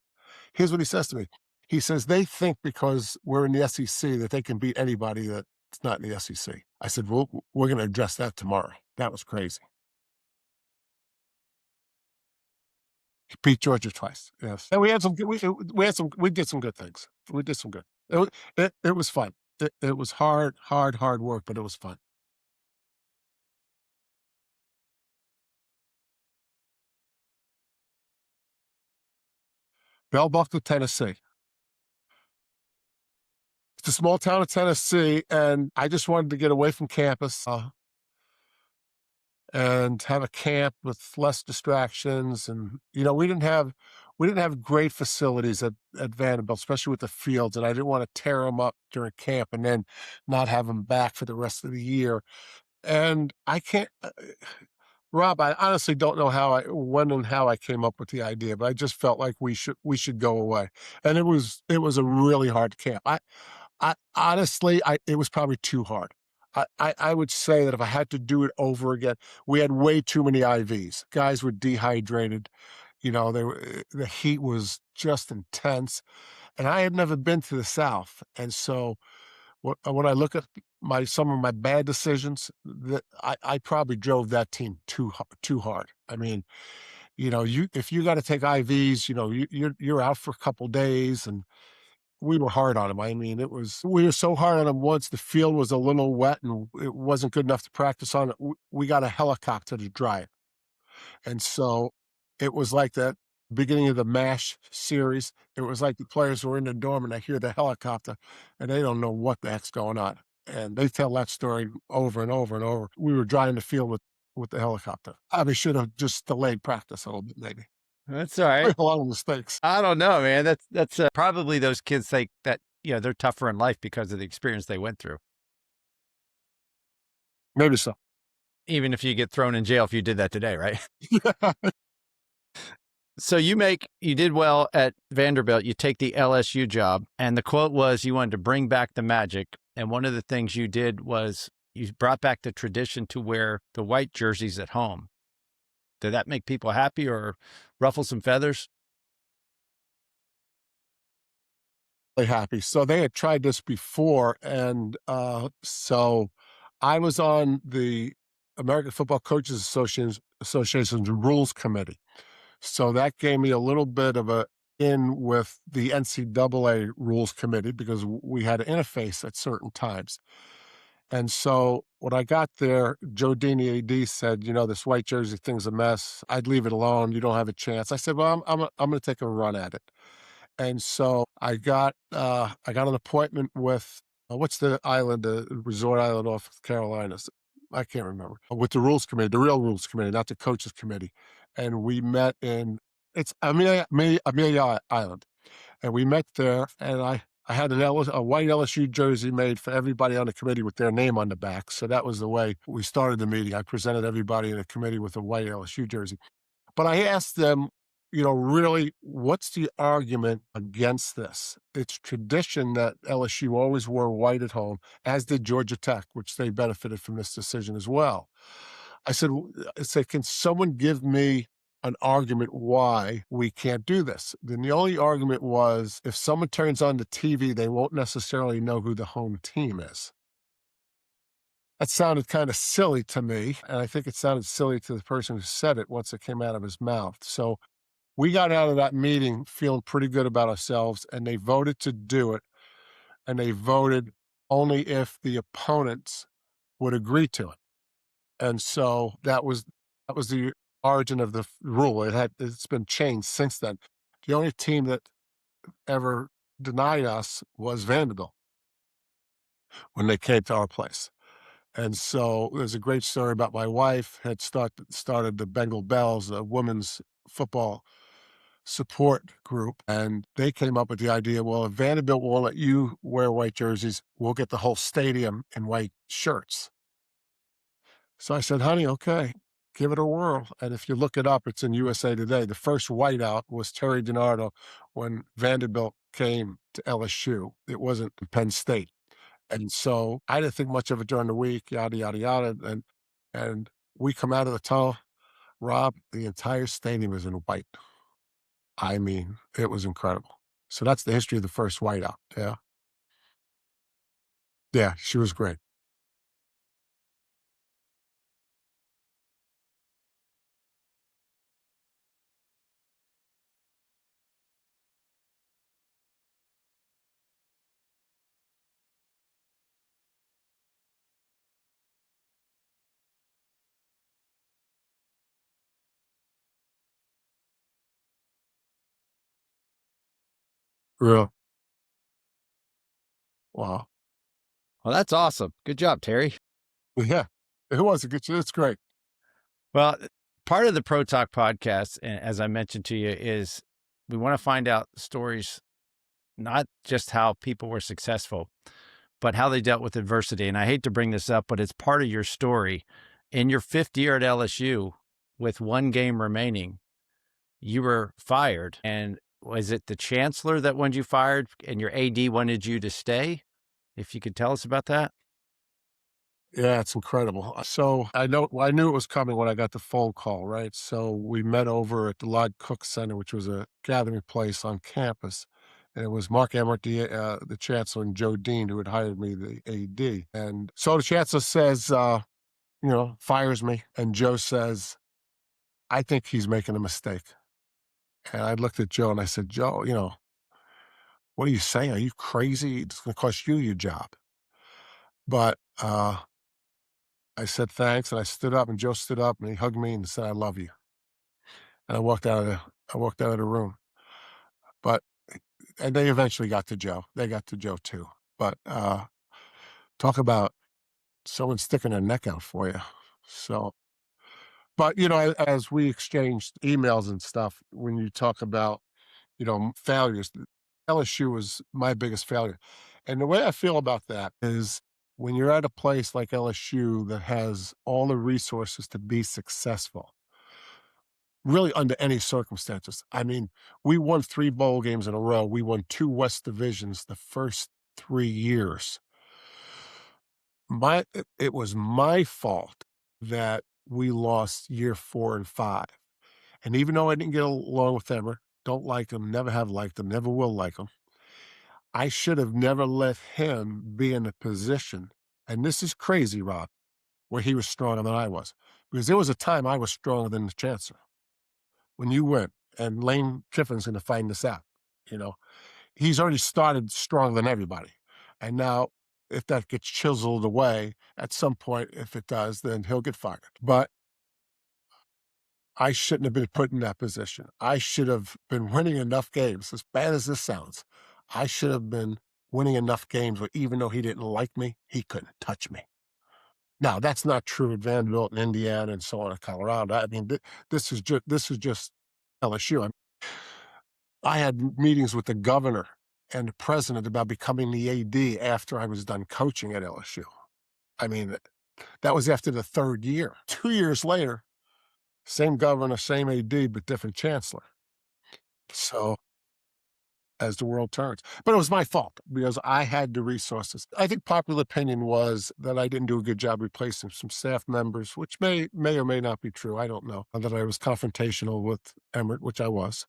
Here's what he says to me. He says, they think because we're in the SEC that they can beat anybody that's not in the SEC. I said, well, we're going to address that tomorrow. That was crazy. He beat Georgia twice. Yes. And we did some good things. We did some good. It was fun. it was hard, hard, hard work, but it was fun. Bell Buckle, Tennessee. It's a small town of Tennessee, and I just wanted to get away from campus, and have a camp with less distractions. And we didn't have great facilities at Vanderbilt, especially with the fields. And I didn't want to tear them up during camp and then not have them back for the rest of the year. And I can't, Rob, I honestly don't know when and how I came up with the idea, but I just felt like we should go away. And it was a really hard camp. I honestly, it was probably too hard. I would say that if I had to do it over again, we had way too many IVs. Guys were dehydrated. The heat was just intense, and I had never been to the South. And so when I look at some of my bad decisions, that I probably drove that team too hard. I mean, if you got to take IVs, you're out for a couple days, and we were hard on him. I mean, we were so hard on him once the field was a little wet and it wasn't good enough to practice on it. We got a helicopter to dry it. And so it was like that beginning of the MASH series. It was like the players were in the dorm and they hear the helicopter and they don't know what the heck's going on. And they tell that story over and over and over. We were drying the field with the helicopter. I should have just delayed practice a little bit, maybe. That's all right. A lot of mistakes. I don't know, man. That's probably those kids think that, they're tougher in life because of the experience they went through. Maybe so. Even if you get thrown in jail if you did that today, right? So you did well at Vanderbilt. You take the LSU job, and the quote was you wanted to bring back the magic. And one of the things you did was you brought back the tradition to wear the white jerseys at home. Did that make people happy or ruffle some feathers? Happy. So they had tried this before, and so I was on the American Football Coaches Association's rules committee. So that gave me a little bit of a in with the NCAA rules committee because we had to interface at certain times. And so when I got there, Joe Dini AD said, this white jersey thing's a mess. I'd leave it alone. You don't have a chance. I said, well, I'm going to take a run at it. And so I got an appointment with what's the island, the resort island off of Carolinas? I can't remember. With the rules committee, the real rules committee, not the coaches committee. And we met it's Amelia Island. And we met there, and I had a white LSU jersey made for everybody on the committee with their name on the back. So that was the way we started the meeting. I presented everybody in the committee with a white LSU jersey. But I asked them, really, what's the argument against this? It's tradition that LSU always wore white at home, as did Georgia Tech, which they benefited from this decision as well. I said, can someone give me an argument why we can't do this? Then the only argument was if someone turns on the TV, they won't necessarily know who the home team is. That sounded kind of silly to me, and I think it sounded silly to the person who said it once it came out of his mouth. So we got out of that meeting feeling pretty good about ourselves, and they voted to do it, and they voted only if the opponents would agree to it. And so that was the origin of the rule. It's been changed since then. The only team that ever denied us was Vanderbilt when they came to our place. And so there's a great story about my wife had started the Bengal Bells, a women's football support group, and they came up with the idea, well, if Vanderbilt won't let you wear white jerseys, we'll get the whole stadium in white shirts. So I said, honey, okay, give it a whirl. And if you look it up, it's in USA Today. The first whiteout was Gerry Dinardo when Vanderbilt came to LSU. It wasn't Penn State. And so I didn't think much of it during the week, yada, yada, yada. And we come out of the tunnel, Rob, the entire stadium is in white. I mean, it was incredible. So that's the history of the first whiteout. Yeah. Yeah, she was great. Really? Wow. Well, that's awesome. Good job, Terry. Yeah. It was a good show. It's great. Well, part of the Pro Talk podcast, as I mentioned to you, is we want to find out stories, not just how people were successful, but how they dealt with adversity. And I hate to bring this up, but it's part of your story. In your fifth year at LSU, with one game remaining, you were fired. And was it the chancellor that wanted you fired and your AD wanted you to stay? If you could tell us about that. Yeah, it's incredible. So I knew it was coming when I got the phone call, right? So we met over at the Lod Cook Center, which was a gathering place on campus. And it was Mark Emmert, the chancellor, and Joe Dean, who had hired me, the AD. And so the chancellor says, fires me. And Joe says, I think he's making a mistake. And I looked at Joe and I said, Joe, what are you saying? Are you crazy? It's going to cost you your job. But I said thanks, and I stood up, and Joe stood up, and he hugged me and said, "I love you." And I walked out of the room. But and they eventually got to Joe. They got to Joe too. But talk about someone sticking their neck out for you. So, but as we exchanged emails and stuff, when you talk about failures, LSU was my biggest failure, and the way I feel about that is when you're at a place like LSU that has all the resources to be successful really under any circumstances. I mean, we won 3 bowl games in a row. We won 2 West Divisions the first 3 years. It was my fault that we lost year 4 and 5. And even though I didn't get along with them, don't like them, never have liked them, never will like them, I should have never let him be in a position, and this is crazy, Rob, where he was stronger than I was. Because there was a time I was stronger than the chancellor. When you went, and Lane Kiffin's gonna find this out, you know? He's already started stronger than everybody, and now if that gets chiseled away, at some point, if it does, then he'll get fired. But I shouldn't have been put in that position. I should have been winning enough games, as bad as this sounds. I should have been winning enough games where even though he didn't like me, he couldn't touch me. Now, that's not true at Vanderbilt and Indiana and so on in Colorado. I mean, this is just LSU. I had meetings with the governor and the president about becoming the AD after I was done coaching at LSU. I mean, that was after the 3rd year. 2 years later, same governor, same AD, but different chancellor. So, as the world turns. But it was my fault because I had the resources. I think popular opinion was that I didn't do a good job replacing some staff members, which may or may not be true. I don't know. That I was confrontational with Emmert, which I was.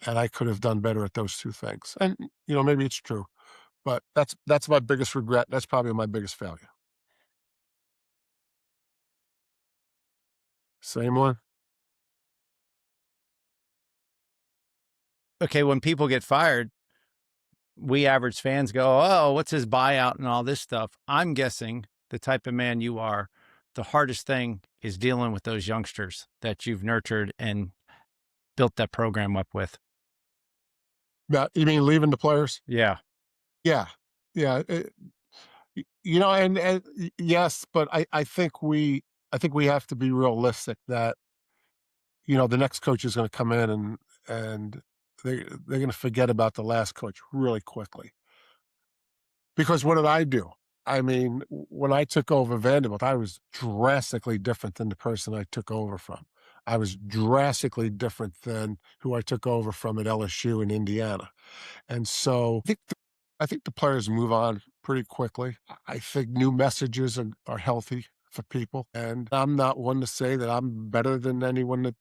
And I could have done better at those 2 things. And maybe it's true, but that's my biggest regret. That's probably my biggest failure. Same one. Okay, when people get fired, we average fans go, "Oh, what's his buyout and all this stuff?" I'm guessing the type of man you are, the hardest thing is dealing with those youngsters that you've nurtured and built that program up with. You mean leaving the players? Yeah, Yeah, yeah. And yes, but I think we have to be realistic that the next coach is going to come in and they're going to forget about the last coach really quickly. Because what did I do? I mean, when I took over Vanderbilt, I was drastically different than the person I took over from. I was drastically different than who I took over from at LSU in Indiana. And so I think the players move on pretty quickly. I think new messages are healthy for people. And I'm not one to say that I'm better than anyone that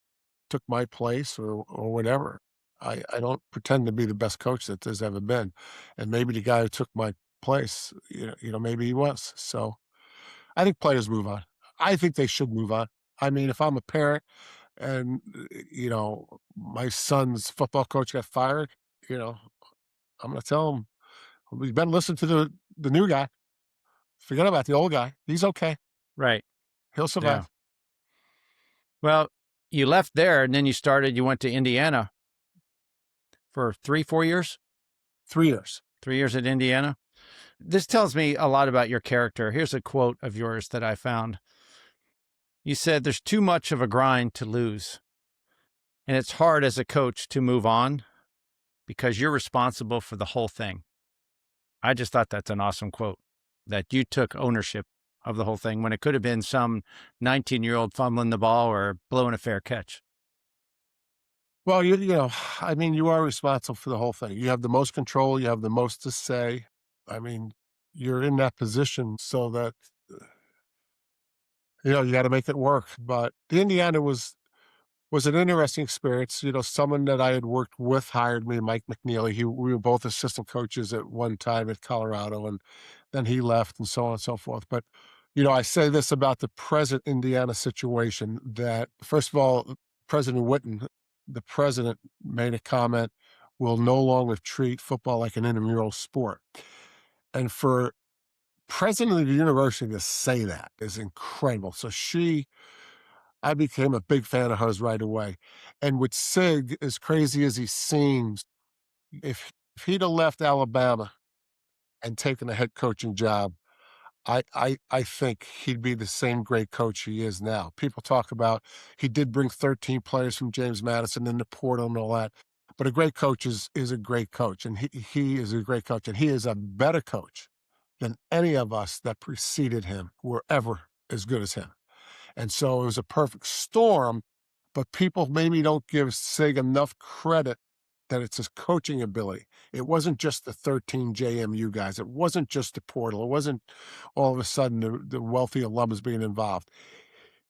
took my place or whatever. I don't pretend to be the best coach that there's ever been. And maybe the guy who took my place, maybe he was. So I think players move on. I think they should move on. I mean, if I'm a parent and my son's football coach got fired, I'm gonna tell him, "We better listen to the new guy. Forget about the old guy. He's okay. right. He'll Yeah. survive." Well, you left there and then you went to Indiana for 3, 4 years? 3 years. 3 years at Indiana. This tells me a lot about your character. Here's a quote of yours that I found. You said, "There's too much of a grind to lose, and it's hard as a coach to move on because you're responsible for the whole thing." I just thought that's an awesome quote, that you took ownership of the whole thing when it could have been some 19-year-old fumbling the ball or blowing a fair catch. Well, I mean, you are responsible for the whole thing. You have the most control, you have the most to say. I mean, you're in that position so that, you got to make it work. But the Indiana was an interesting experience. Someone that I had worked with hired me, Mike McNeely. We were both assistant coaches at one time at Colorado, and then he left, and so on and so forth. But I say this about the present Indiana situation: that first of all, President Whitten, the president, made a comment: "Will no longer treat football like an intramural sport." And for president of the university to say that is incredible. So I became a big fan of hers right away. And with Sig, as crazy as he seems, if he'd have left Alabama and taken a head coaching job, I think he'd be the same great coach he is now. People talk about he did bring 13 players from James Madison in the portal and all that. But a great coach is a great coach, and he is a great coach, and he is a better coach than any of us that preceded him were ever as good as him. And so it was a perfect storm, but people maybe don't give Sig enough credit that it's his coaching ability. It wasn't just the 13 JMU guys. It wasn't just the portal. It wasn't all of a sudden the wealthy alums being involved.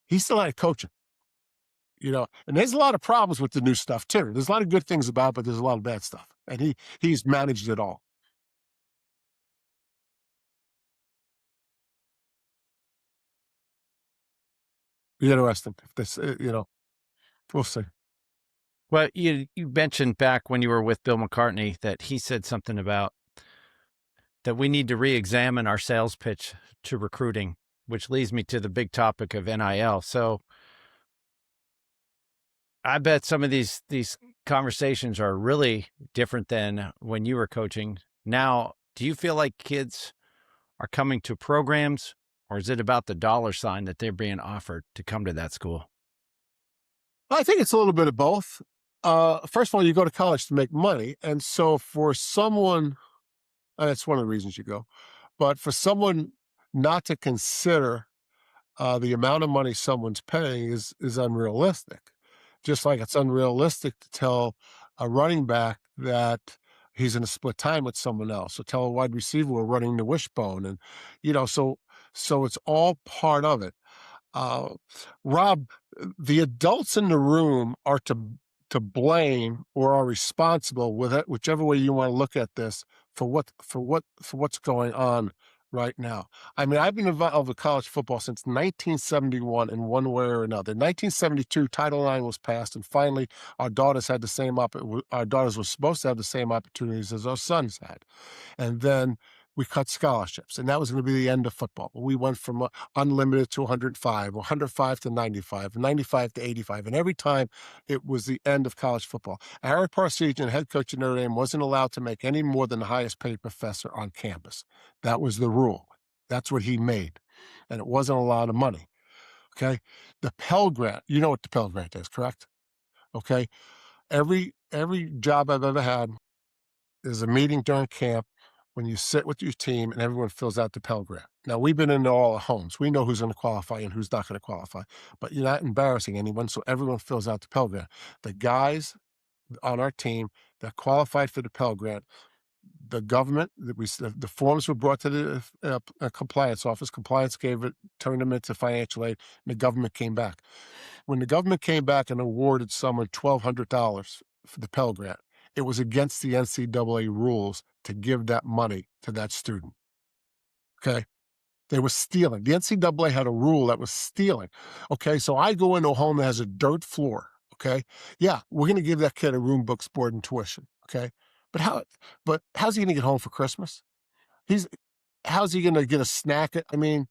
He still had coaching, and there's a lot of problems with the new stuff too. There's a lot of good things about it, but there's a lot of bad stuff. And he's managed it all. Be interesting if this, we'll see. Well, you mentioned back when you were with Bill McCartney that he said something about that we need to re-examine our sales pitch to recruiting, which leads me to the big topic of NIL. So I bet some of these conversations are really different than when you were coaching. Now, do you feel like kids are coming to programs, or is it about the dollar sign that they're being offered to come to that school? I think it's a little bit of both. First of all, you go to college to make money. And so for someone, that's one of the reasons you go, but for someone not to consider the amount of money someone's paying is unrealistic. Just like it's unrealistic to tell a running back that he's going to split time with someone else, or tell a wide receiver we're running the wishbone, and so it's all part of it. Uh, Rob, the adults in the room are to blame or are responsible with it, whichever way you want to look at this, for what's going on right now. I mean, I've been involved with college football since 1971 in one way or another. In 1972, Title IX was passed, and finally, our daughters had the same our daughters were supposed to have the same opportunities as our sons had. And then we cut scholarships, and that was going to be the end of football. We went from unlimited to 105, 105 to 95, 95 to 85, and every time it was the end of college football. Eric Parsegian, head coach of Notre Dame, wasn't allowed to make any more than the highest paid professor on campus. That was the rule. That's what he made, and it wasn't a lot of money. Okay, the Pell Grant. You know what the Pell Grant is, correct? Okay, every job I've ever had, there's a meeting during camp when you sit with your team and everyone fills out the Pell Grant. Now, we've been into all the homes. We know who's going to qualify and who's not going to qualify, but you're not embarrassing anyone, so everyone fills out the Pell Grant. The guys on our team that qualified for the Pell Grant, the government, the forms were brought to the compliance office. Compliance turned them into financial aid, and the government came back. When the government came back and awarded someone $1,200 for the Pell Grant, it was against the NCAA rules to give that money to that student. Okay. They were stealing. The NCAA had a rule that was stealing. Okay. So I go into a home that has a dirt floor. Okay. Yeah. We're going to give that kid a room, books, board, and tuition. Okay. But how's he going to get home for Christmas? How's he going to get a snack? I mean,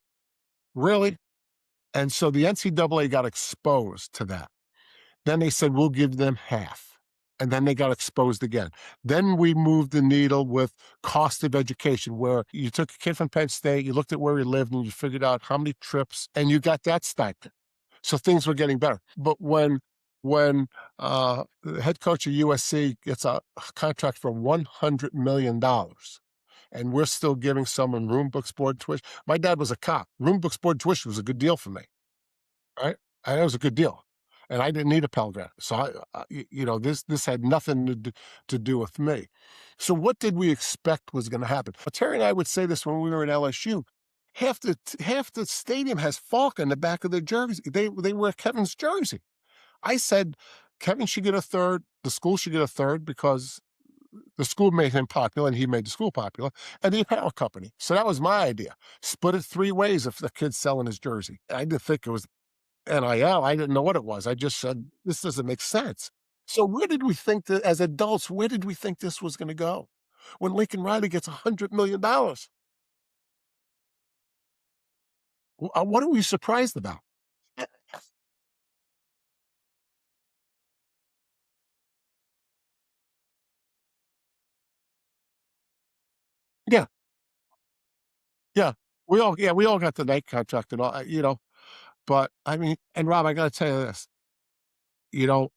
really? And so the NCAA got exposed to that. Then they said, we'll give them half. and then they got exposed again. Then we moved the needle with cost of education, where you took a kid from Penn State, you looked at where he lived, and you figured out how many trips, and you got that stipend. So things were getting better. But when the head coach of USC gets a contract for $100 million, and we're still giving someone room books, board, tuition. My dad was a cop. Room books, board, tuition was a good deal for me, right? And it was a good deal, and I didn't need a Pell Grant. So this had nothing to do with me. So what did we expect was going to happen? Terry and I would say this when we were at LSU. Half the stadium has Falk in the back of their jersey. They wear Kevin's jersey. I said Kevin should get a third. The school should get a third because the school made him popular and he made the school popular, and the apparel company. So that was my idea. Split it 3 ways if the kid's selling his jersey. I didn't think it was NIL. I didn't know what it was. I just said, this doesn't make sense. So where did we think that, as adults, where did we think this was going to go? When Lincoln Riley gets $100 million, what are we surprised about? Yeah, yeah. We all got the night contract and all. But I mean, and Rob, I got to tell you this, you know,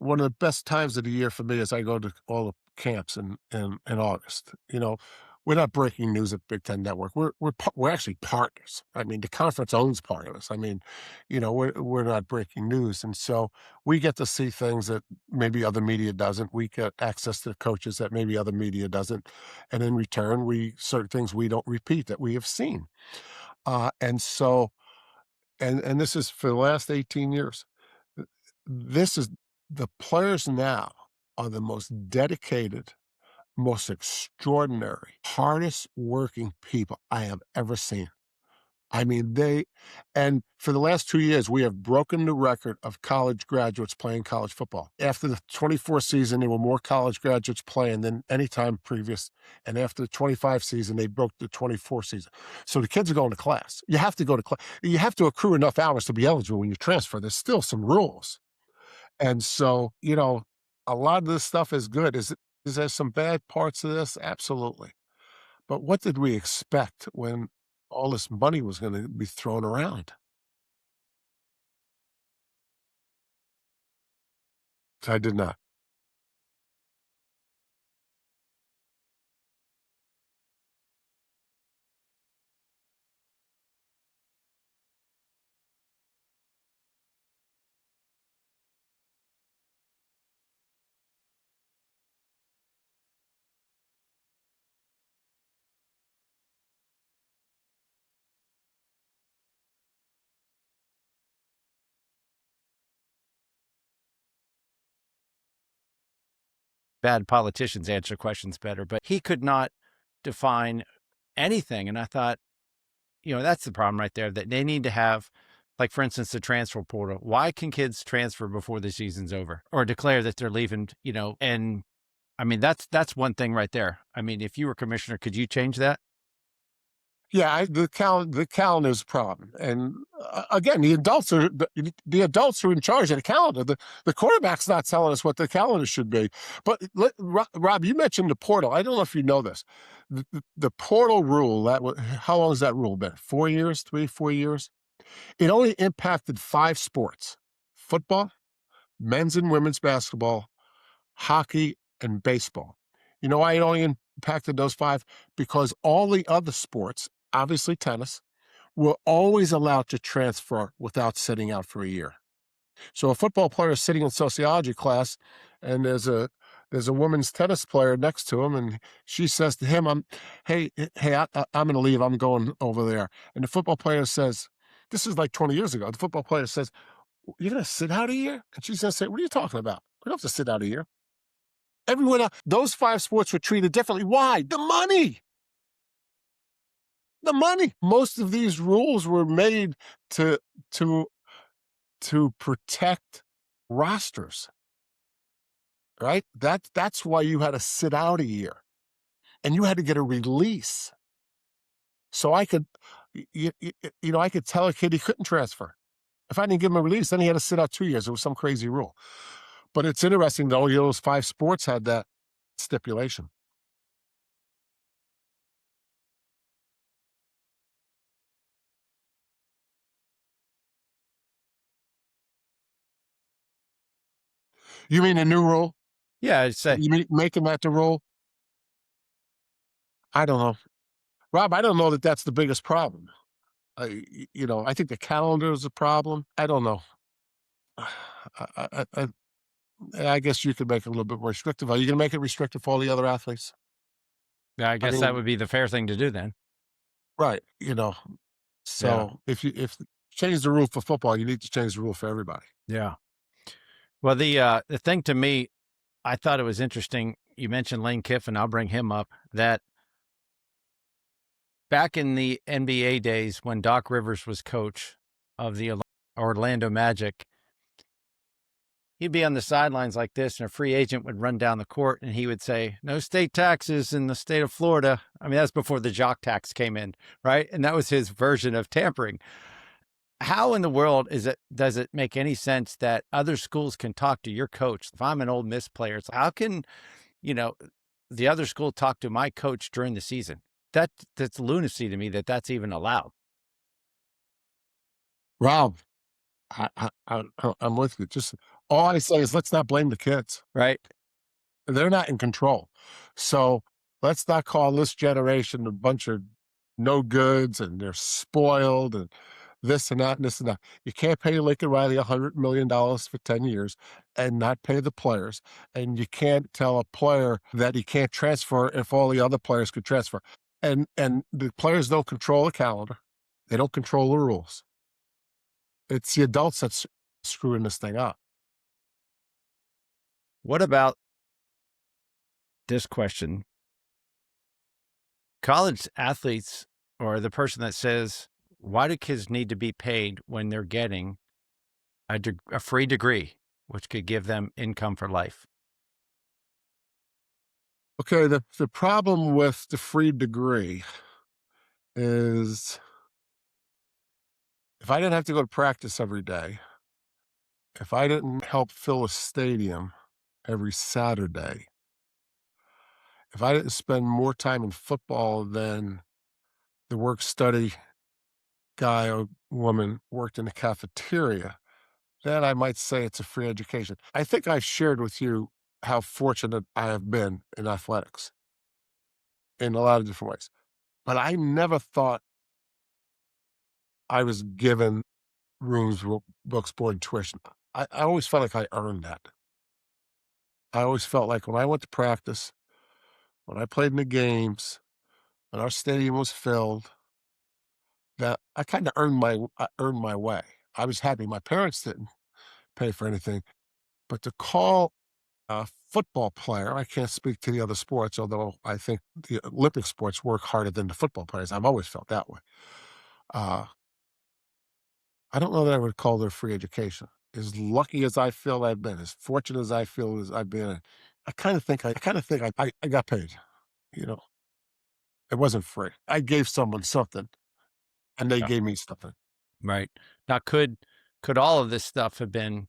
one of the best times of the year for me is I go to all the camps in August. We're not breaking news at Big Ten Network. We're actually partners. I mean, the conference owns part of us. I mean, we're not breaking news, and so we get to see things that maybe other media doesn't. We get access to the coaches that maybe other media doesn't, and in return, we certain things we don't repeat that we have seen. And so, and this is for the last 18 years. This is the players now are the most dedicated, most extraordinary, hardest working people I have ever seen. I mean, and for the last 2 years, we have broken the record of college graduates playing college football. After the 24 season, there were more college graduates playing than any time previous. And after the 25 season, they broke the 24 season. So the kids are going to class. You have to go to class. You have to accrue enough hours to be eligible when you transfer. There's still some rules. And so, a lot of this stuff is good. Is there some bad parts of this? Absolutely. But what did we expect when all this money was going to be thrown around? I did not. Bad politicians answer questions better, but he could not define anything. And I thought, that's the problem right there, that they need to have, like, for instance, the transfer portal. Why can kids transfer before the season's over or declare that they're leaving, and I mean, that's one thing right there. I mean, if you were commissioner, could you change that? Yeah, the calendar is a problem, and again, the adults are in charge of the calendar. The quarterback's not telling us what the calendar should be. But Rob, you mentioned the portal. I don't know if you know this. The portal rule how long has that rule been? 4 years, 3, 4 years. It only impacted 5 sports: football, men's and women's basketball, hockey, and baseball. You know why it only impacted those 5? Because all the other sports, obviously tennis, were always allowed to transfer without sitting out for a year. So a football player is sitting in sociology class, and there's a women's tennis player next to him, and she says to him, "Hey, I'm going to leave. I'm going over there." And the football player says, "This is like 20 years ago." The football player says, "You're going to sit out a year?" And she's going to say, "What are you talking about? We don't have to sit out a year." Everyone else, those 5 sports were treated differently. Why? The money. The money. Most of these rules were made to to to protect rosters, right? That's why you had to sit out a year, and you had to get a release. So I could, I could tell a kid he couldn't transfer. If I didn't give him a release, then he had to sit out 2 years. It was some crazy rule. But it's interesting, though, those 5 sports had that stipulation. You mean a new rule? Yeah, I'd say, You mean making that the rule? I don't know. Rob, I don't know that that's the biggest problem. I think the calendar is a problem. I don't know. I guess you could make it a little bit more restrictive. Are you gonna make it restrictive for all the other athletes? yeah, I I guess that mean, would be the fair thing to do then. right, Yeah, so if change the rule for football, you need to change the rule for everybody. yeah. Well, the thing to me, I thought it was interesting. You mentioned Lane Kiffin. I'll bring him up. That back in the NBA days when Doc Rivers was coach of the Orlando Magic, he'd be on the sidelines like this, and a free agent would run down the court, and he would say, "No state taxes in the state of Florida." I mean, that's before the jock tax came in, right? And that was his version of tampering. How in the world does it make any sense that other schools can talk to your coach? If I'm an Ole Miss player, it's how can, you know, the other school talk to my coach during the season? That's lunacy to me that that's even allowed, Rob, I'm with you. Just all I say is let's not blame the kids. right? They're not in control. So let's not call this generation a bunch of no goods and they're spoiled and this and that and this and that. You can't pay Lincoln Riley $100 million for 10 years and not pay the players. And you can't tell a player that he can't transfer if all the other players could transfer. And the players don't control the calendar. They don't control the rules. It's the adults that's screwing this thing up. What about this question? College athletes, or the person that says, why do kids need to be paid when they're getting a free degree, which could give them income for life? Okay, the problem with the free degree is if I didn't have to go to practice every day, if I didn't help fill a stadium every Saturday, if I didn't spend more time in football than the work study guy or woman worked in the cafeteria, then I might say it's a free education. I think I've shared with you how fortunate I have been in athletics in a lot of different ways. But I never thought I was given rooms, books, board, and tuition. I always felt like I earned that. I always felt like when I went to practice, when I played in the games, when our stadium was filled, that I kind of earned my way. I was happy. My parents didn't pay for anything, but to call a football player, I can't speak to the other sports, although I think the Olympic sports work harder than the football players. I've always felt that way. Uh, I don't know that I would call it a free education. As lucky as I feel I've been, as fortunate as I feel as I've been, I got paid. You know, it wasn't free. I gave someone something, and they Yeah. gave me something. Right. Now, could all of this stuff have been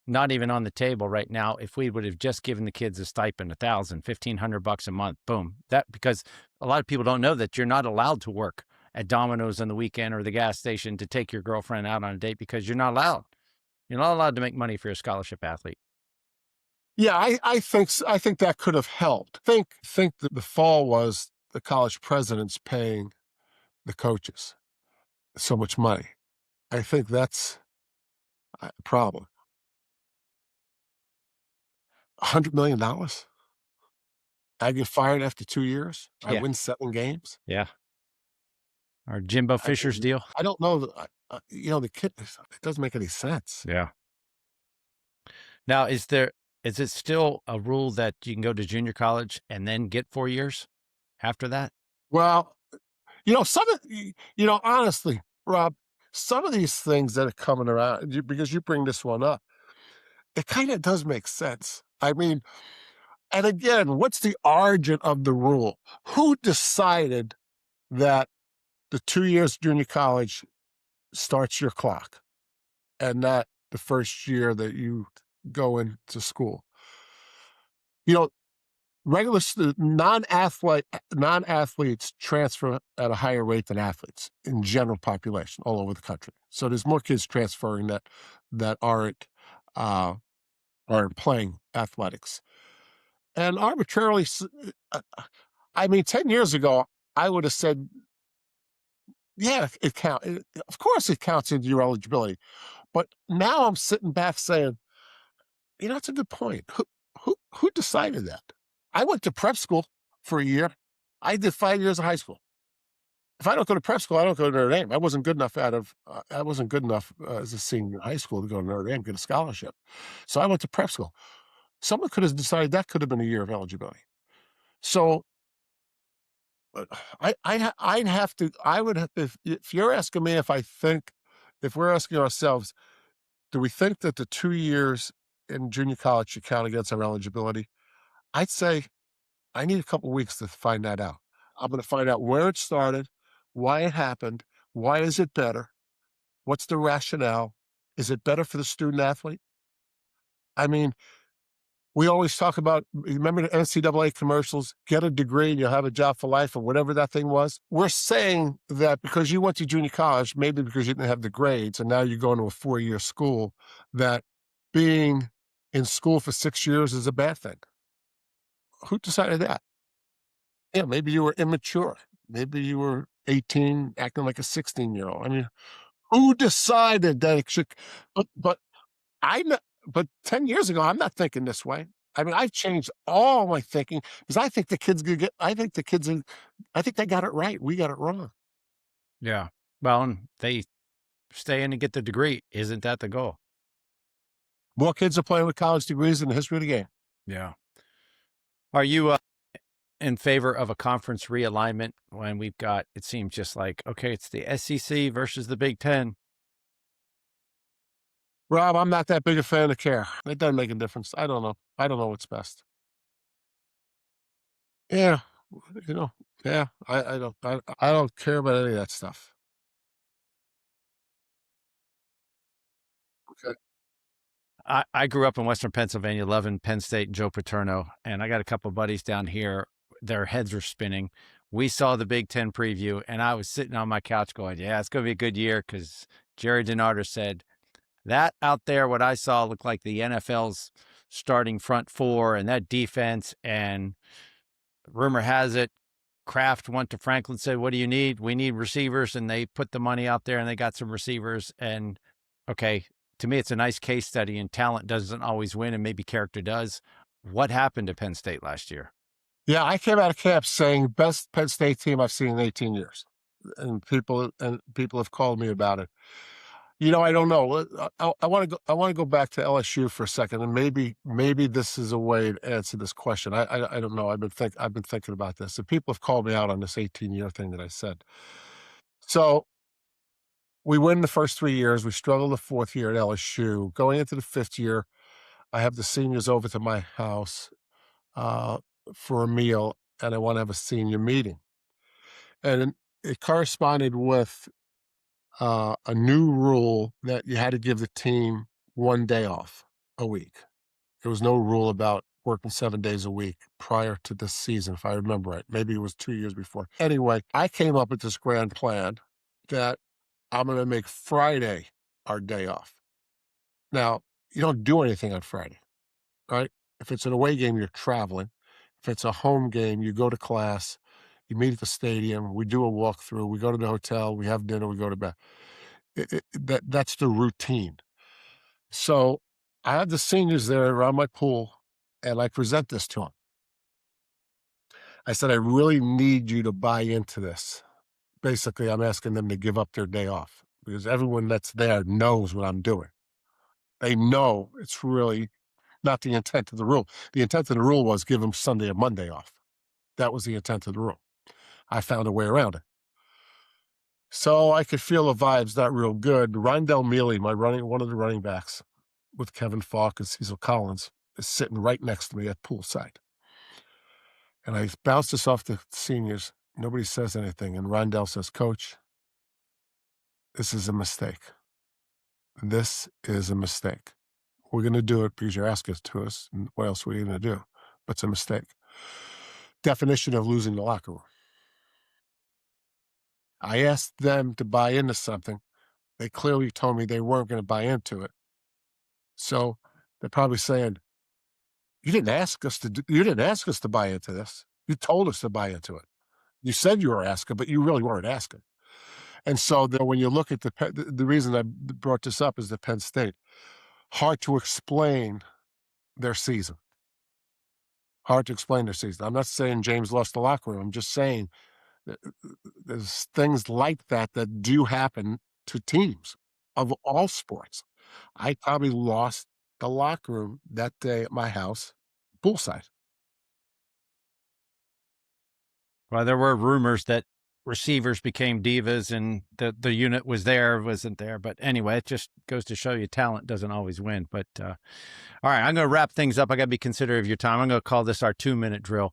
not even on the table right now if we would have just given the kids a stipend, 1,000, 1,500 bucks a month? Boom. That because a lot of people don't know that you're not allowed to work at Domino's on the weekend or the gas station to take your girlfriend out on a date because you're not allowed. You're not allowed to make money for a scholarship athlete. Yeah, I think that could have helped. Think that the fall was the college presidents paying the coaches so much money. I think that's a problem. $100 million. I get fired after 2 years. I Yeah. win 7 games. Yeah. Or Jimbo I Fisher's mean, deal. I don't know. The kid. It doesn't make any sense. Yeah. Now, is it still a rule that you can go to junior college and then get 4 years after that? Well, honestly, Rob, some of these things that are coming around because you bring this one up, it kind of does make sense. I mean, and again, what's the origin of the rule? Who decided that the 2 years junior college starts your clock and not the first year that you go into school. You know, regular non-athletes transfer at a higher rate than athletes in general population all over the country. So there's more kids transferring that uh, aren't playing athletics. And arbitrarily, I mean, 10 years ago, I would have said, yeah, it counts. Of course, it counts into your eligibility. But now I'm sitting back saying, it's a good point. Who decided that? I went to prep school for a year. I did 5 years of high school. If I don't go to prep school, I don't go to Notre Dame. I wasn't good enough as a senior in high school to go to Notre Dame, get a scholarship. So I went to prep school. Someone could have decided that could have been a year of eligibility. So I would have, if you're asking me if we're asking ourselves, do we think that the 2 years in junior college should count against our eligibility? I'd say I need a couple weeks to find that out. I'm going to find out where it started, why it happened, why is it better, what's the rationale, is it better for the student athlete? I mean, we always talk about, remember the NCAA commercials, get a degree and you'll have a job for life or whatever that thing was. We're saying that because you went to junior college, maybe because you didn't have the grades and now you're going to a 4-year school, that being in school for 6 years is a bad thing. Who decided that? Yeah, maybe you were immature. Maybe you were 18 acting like a 16-year-old. I mean, who decided that it should, but I kn but 10 years ago, I'm not thinking this way. I mean, I've changed all my thinking because I think the kids gonna get I think they got it right. We got it wrong. Yeah. Well, and they stay in and get the degree. Isn't that the goal? More kids are playing with college degrees in the history of the game. Yeah. Are you in favor of a conference realignment when we've got, it seems just like, okay, it's the SEC versus the Big Ten? Rob, I'm not that big a fan of care. It doesn't make a difference. I don't know. I don't know what's best. Yeah, you know, yeah, I don't care about any of that stuff. Okay. I grew up in Western Pennsylvania, loving Penn State and Joe Paterno, and I got a couple buddies down here. Their heads were spinning. We saw the Big Ten preview, and I was sitting on my couch going, "Yeah, it's going to be a good year," because Gerry Dinardo said that out there. What I saw looked like the NFL's starting front four, and that defense. And rumor has it, Kraft went to Franklin, said, "What do you need? We need receivers," and they put the money out there, and they got some receivers. And okay, to me, it's a nice case study, and talent doesn't always win, and maybe character does. What happened to Penn State last year? Yeah, I came out of camp saying best Penn State team I've seen in 18 years, and people have called me about it. I don't know. I want to go. I want to go back to LSU for a second, and maybe this is a way to answer this question. I don't know. I've been thinking about this, and people have called me out on this 18-year thing that I said. So we win the first 3 years. We struggle the fourth year at LSU. Going into the fifth year, I have the seniors over to my house uh, for a meal, and I want to have a senior meeting, and it corresponded with a new rule that you had to give the team 1 day off a week. There was no rule about working 7 days a week prior to this season, if I remember right. Maybe it was 2 years before. Anyway, I came up with this grand plan that I'm going to make Friday our day off. Now, you don't do anything on Friday, right? If it's an away game, you're traveling. If it's a home game, you go to class, you meet at the stadium, we do a walkthrough, we go to the hotel, we have dinner, we go to bed. That's the routine. So I have the seniors there around my pool, and I present this to them. I said, I really need you to buy into this. Basically, I'm asking them to give up their day off because everyone that's there knows what I'm doing. They know it's really not the intent of the rule. The intent of the rule was give them Sunday and Monday off. That was the intent of the rule. I found a way around it. So I could feel the vibes not real good. Rondell Mealy, one of the running backs with Kevin Falk and Cecil Collins, is sitting right next to me at poolside. And I bounced this off the seniors. Nobody says anything. And Rondell says, Coach, this is a mistake. This is a mistake. We're going to do it because you're asking us to us. And what else are we going to do? But it's a mistake. Definition of losing the locker room. I asked them to buy into something. They clearly told me they weren't going to buy into it. So they're probably saying, you didn't ask us to buy into this. You told us to buy into it. You said you were asking, but you really weren't asking. And so when you look at the reason I brought this up is the Penn State, hard to explain their season. Hard to explain their season. I'm not saying James lost the locker room. I'm just saying that there's things like that that do happen to teams of all sports. I probably lost the locker room that day at my house, poolside. Well, there were rumors that receivers became divas and the unit wasn't there. But anyway, it just goes to show you talent doesn't always win. But all right, I'm going to wrap things up. I got to be considerate of your time. I'm going to call this our 2-minute drill.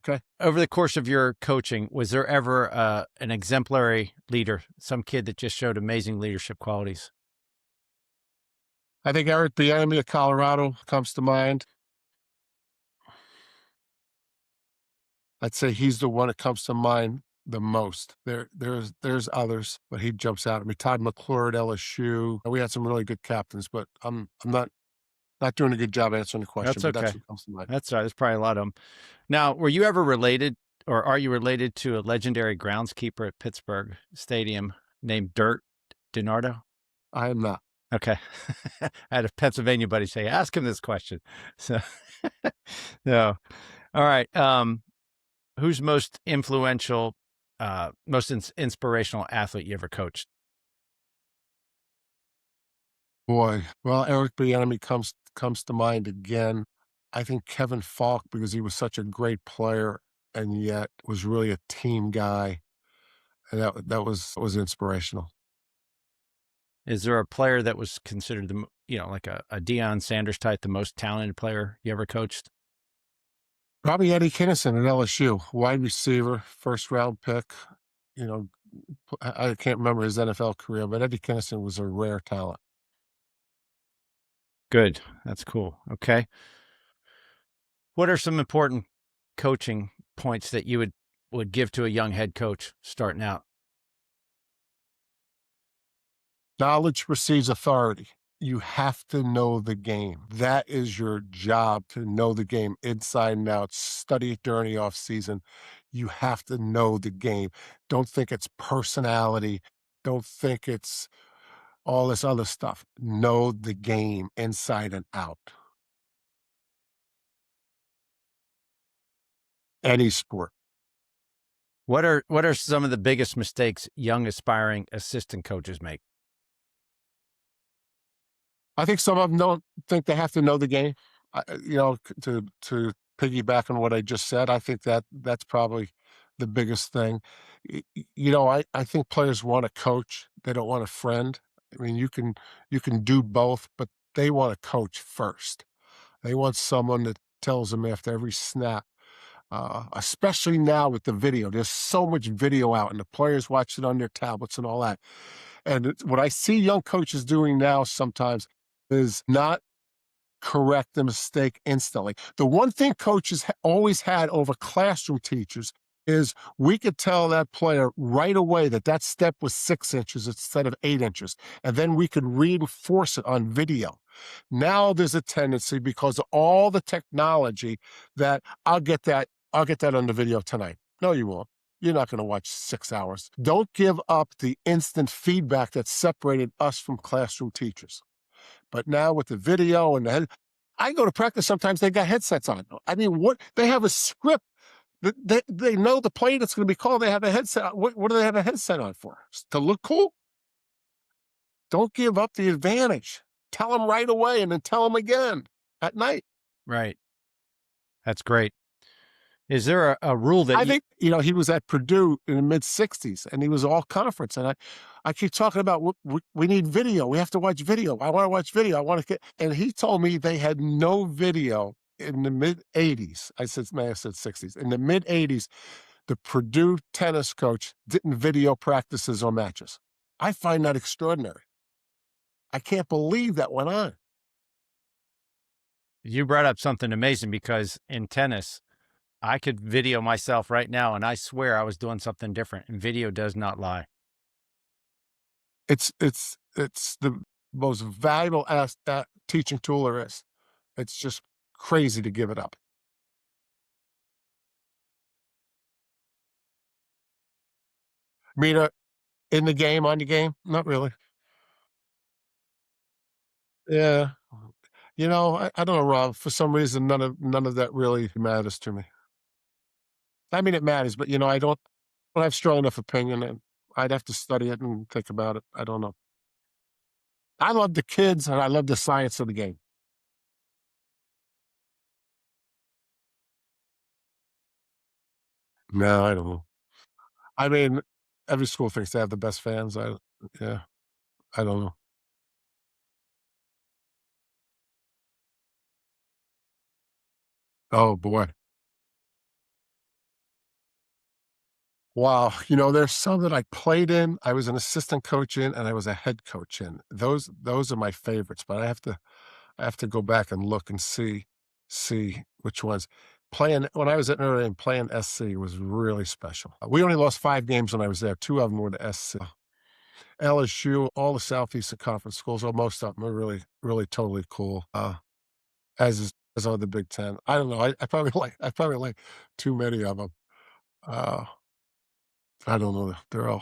Okay. Over the course of your coaching, was there ever an exemplary leader, some kid that just showed amazing leadership qualities? I think Eric Bieniemy of Colorado comes to mind. I'd say he's the one that comes to mind the most. There's others, but he jumps out at me. Todd McClure at LSU. We had some really good captains, but I'm not doing a good job answering the question. That's But that's okay. what comes to mind. That's right. There's probably a lot of them. Now, were you ever related or are you related to a legendary groundskeeper at Pittsburgh Stadium named Gerry Dinardo? I am not. Okay. I had a Pennsylvania buddy say, ask him this question. So, no. All right. Who's most influential, most inspirational athlete you ever coached? Boy, well, Eric Bieniemy comes to mind again. I think Kevin Falk, because he was such a great player and yet was really a team guy, and that was inspirational. Is there a player that was considered like a Deion Sanders type, the most talented player you ever coached? Probably Eddie Kinnison at LSU, wide receiver, first round pick. You know, I can't remember his NFL career, but Eddie Kinnison was a rare talent. Good. That's cool. Okay. What are some important coaching points that you would give to a young head coach starting out? Knowledge precedes authority. You have to know the game. That is your job, to know the game inside and out. Study it during the off season. You have to know the game. Don't think it's personality. Don't think it's all this other stuff. Know the game inside and out. Any sport. What are some of the biggest mistakes young aspiring assistant coaches make? I think some of them don't think they have to know the game. To piggyback on what I just said, I think that's probably the biggest thing. I think players want a coach. They don't want a friend. I mean, you can do both, but they want a coach first. They want someone that tells them after every snap, especially now with the video. There's so much video out, and the players watch it on their tablets and all that. And what I see young coaches doing now sometimes is not correct the mistake instantly. The one thing coaches always had over classroom teachers is we could tell that player right away that that step was 6 inches instead of 8 inches, and then we could reinforce it on video. Now there's a tendency, because of all the technology, that I'll get that on the video tonight. No, you won't. You're not going to watch 6 hours. Don't give up the instant feedback that separated us from classroom teachers. But now with the video and I go to practice, sometimes they got headsets on. I mean, what, they have a script. They know the play that's going to be called. They have a headset. What do they have a headset on for? To look cool? Don't give up the advantage. Tell them right away, and then tell them again at night. Right. That's great. Is there a rule that I think, he was at Purdue in the mid-'60s, and he was all conference. And I keep talking about, we need video. We have to watch video. I want to watch video. I want to get. And he told me they had no video in the mid-'80s. I said 60s. In the mid-'80s, the Purdue tennis coach didn't video practices or matches. I find that extraordinary. I can't believe that went on. You brought up something amazing because in tennis, I could video myself right now and I swear I was doing something different, and video does not lie. It's the most valuable teaching tool there is. It's just crazy to give it up. I mean, in the game, on the game, not really. Yeah. I don't know, Rob. For some reason, none of that really matters to me. I mean, it matters, but I don't have strong enough opinion, and I'd have to study it and think about it. I don't know. I love the kids, and I love the science of the game. No, I don't know. I mean, every school thinks they have the best fans. Yeah, I don't know. Oh boy. Wow. There's some that I played in, I was an assistant coach in, and I was a head coach in. Those are my favorites, but I have to go back and look and see which ones. Playing when I was at Notre Dame, playing SC was really special. We only lost 5 games when I was there. 2 of them were to SC. LSU, all the Southeastern Conference schools, or most of them are really, really totally cool. As are the Big Ten. I don't know. I probably like too many of them. Uh, I don't know. They're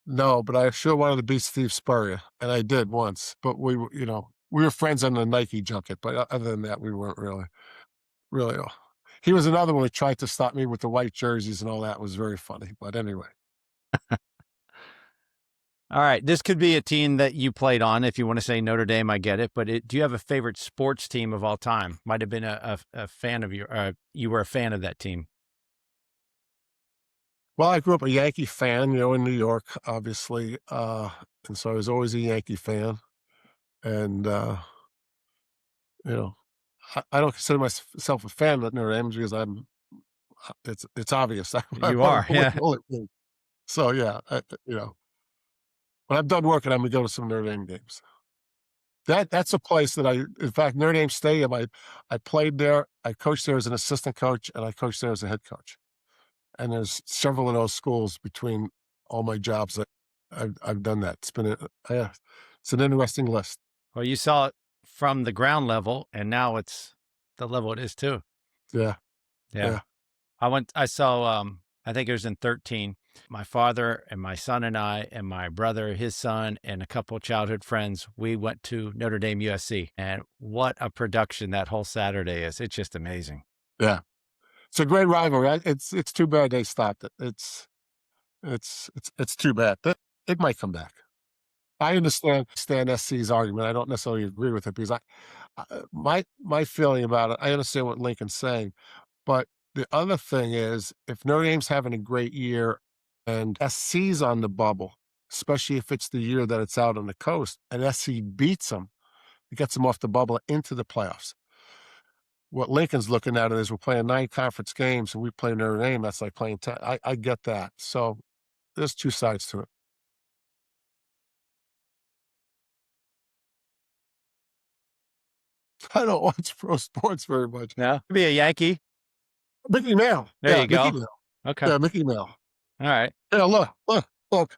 no, but I sure wanted to beat Steve Spurrier, and I did once. But we were friends on the Nike junket. But other than that, we weren't really. He was another one who tried to stop me with the white jerseys and all that. It was very funny. But anyway, All right, this could be a team that you played on. If you want to say Notre Dame, I get it. But do you have a favorite sports team of all time? Might have been a fan of your. You were a fan of that team. well, I grew up a Yankee fan, in New York, obviously, and so I was always a Yankee fan. And you know, I don't consider myself a fan of Notre Dame because it's obvious. I'm You a are, bullet yeah. bullet blue. So yeah, when I'm done working, I'm gonna go to some Notre Dame games. That's a place that in fact, Notre Dame Stadium. I played there. I coached there as an assistant coach, and I coached there as a head coach. And there's several of those schools between all my jobs that I've done that. Yeah, it's an interesting list. Well, you saw it from the ground level, and now it's the level it is too. Yeah, Yeah. yeah, I saw, I think it was in 13. My father and my son and I and my brother, his son, and a couple of childhood friends, we went to Notre Dame USC. And what a production that whole Saturday is. It's just amazing. yeah. It's a great rivalry. It's too bad they stopped it. It's too bad. It might come back. I understand Stan SC's argument. I don't necessarily agree with it because my feeling about it. I understand what Lincoln's saying, but the other thing is, if Notre Dame's having a great year and SC's on the bubble, especially if it's the year that it's out on the coast, and SC beats them, it gets them off the bubble into the playoffs. What Lincoln's looking at it is we're playing 9 conference games and we play Notre Dame. That's like playing 10. I get that. So there's 2 sides to it. I don't watch pro sports very much. No, be a Yankee. Mickey Mantle. There Yeah, you Mickey go. Mantle. Okay. Yeah, Mickey Mantle. All right. Yeah, look,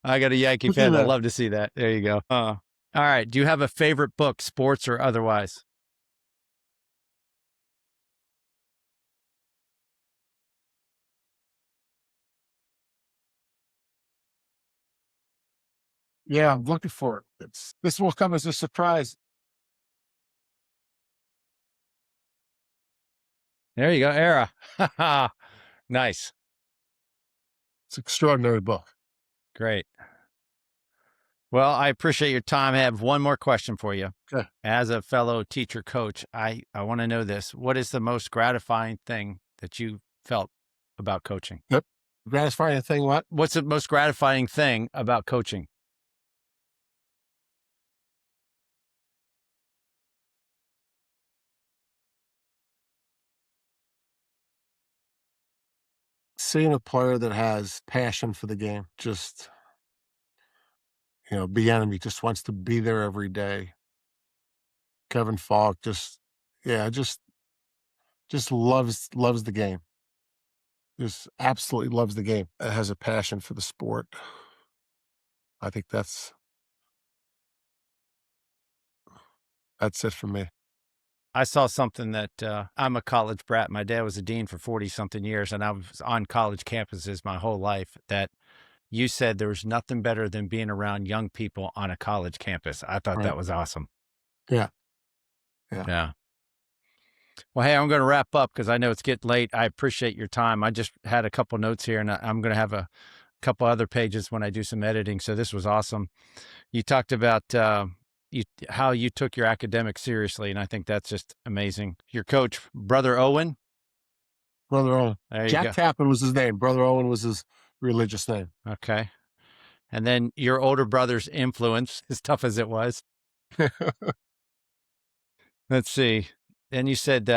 I got a Yankee Mickey fan. I'd Mantle. love to see that. There you go. All right. Do you have a favorite book, sports or otherwise? Yeah, I'm looking for it. This will come as a surprise. There you go. Era. Nice. It's an extraordinary book. Great. Well, I appreciate your time. I have one more question for you. Okay. As a fellow teacher coach, I want to know this. What is the most gratifying thing that you felt about coaching? Yep. Gratifying thing, what? What's the most gratifying thing about coaching? seeing a player that has passion for the game, just, Bieniemy just wants to be there every day. Kevin Falk yeah, just loves the game. Just absolutely loves the game. Has a passion for the sport. I think that's it for me. I saw something that I'm a college brat. My dad was a dean for 40 something years, and I was on college campuses my whole life. That you said there was nothing better than being around young people on a college campus. I thought Right. that was awesome. Yeah. Yeah. Yeah. Well, hey, I'm going to wrap up because I know it's getting late. I appreciate your time. I just had a couple notes here, and I'm going to have a couple other pages when I do some editing. So this was awesome. You talked about how you took your academics seriously, and I think that's just amazing. Your coach, Brother Owen. Brother Owen. There you Jack go. Tappan was his name. Brother Owen was his religious name. Okay. And then your older brother's influence, as tough as it was. Let's see. And you said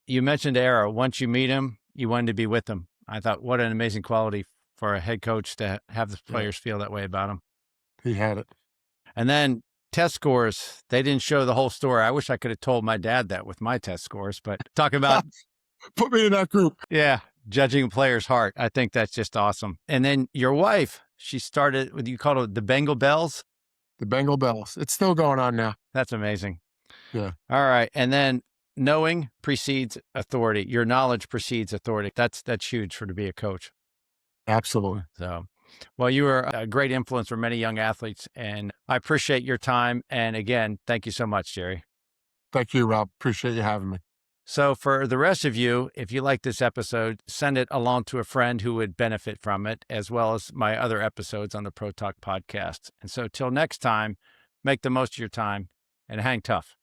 you mentioned Arrow. Once you meet him, you wanted to be with him. I thought, what an amazing quality for a head coach to have the Yeah. players feel that way about him. He had it. And then test scores, they didn't show the whole story. I wish I could have told my dad that with my test scores, but talking about, Put me in that group. yeah, judging a player's heart. I think that's just awesome. And then your wife, she started what you call it, the Bengal Bells. The Bengal Bells. It's still going on now. That's amazing. Yeah. All right. And then knowing precedes authority. Your knowledge precedes authority. That's huge to be a coach. Absolutely. So, well, you were a great influence for many young athletes, and I appreciate your time. And again, thank you so much, Gerry. Thank you, Rob. Appreciate you having me. So for the rest of you, if you like this episode, send it along to a friend who would benefit from it, as well as my other episodes on the Pro Talk podcast. And so till next time, make the most of your time and hang tough.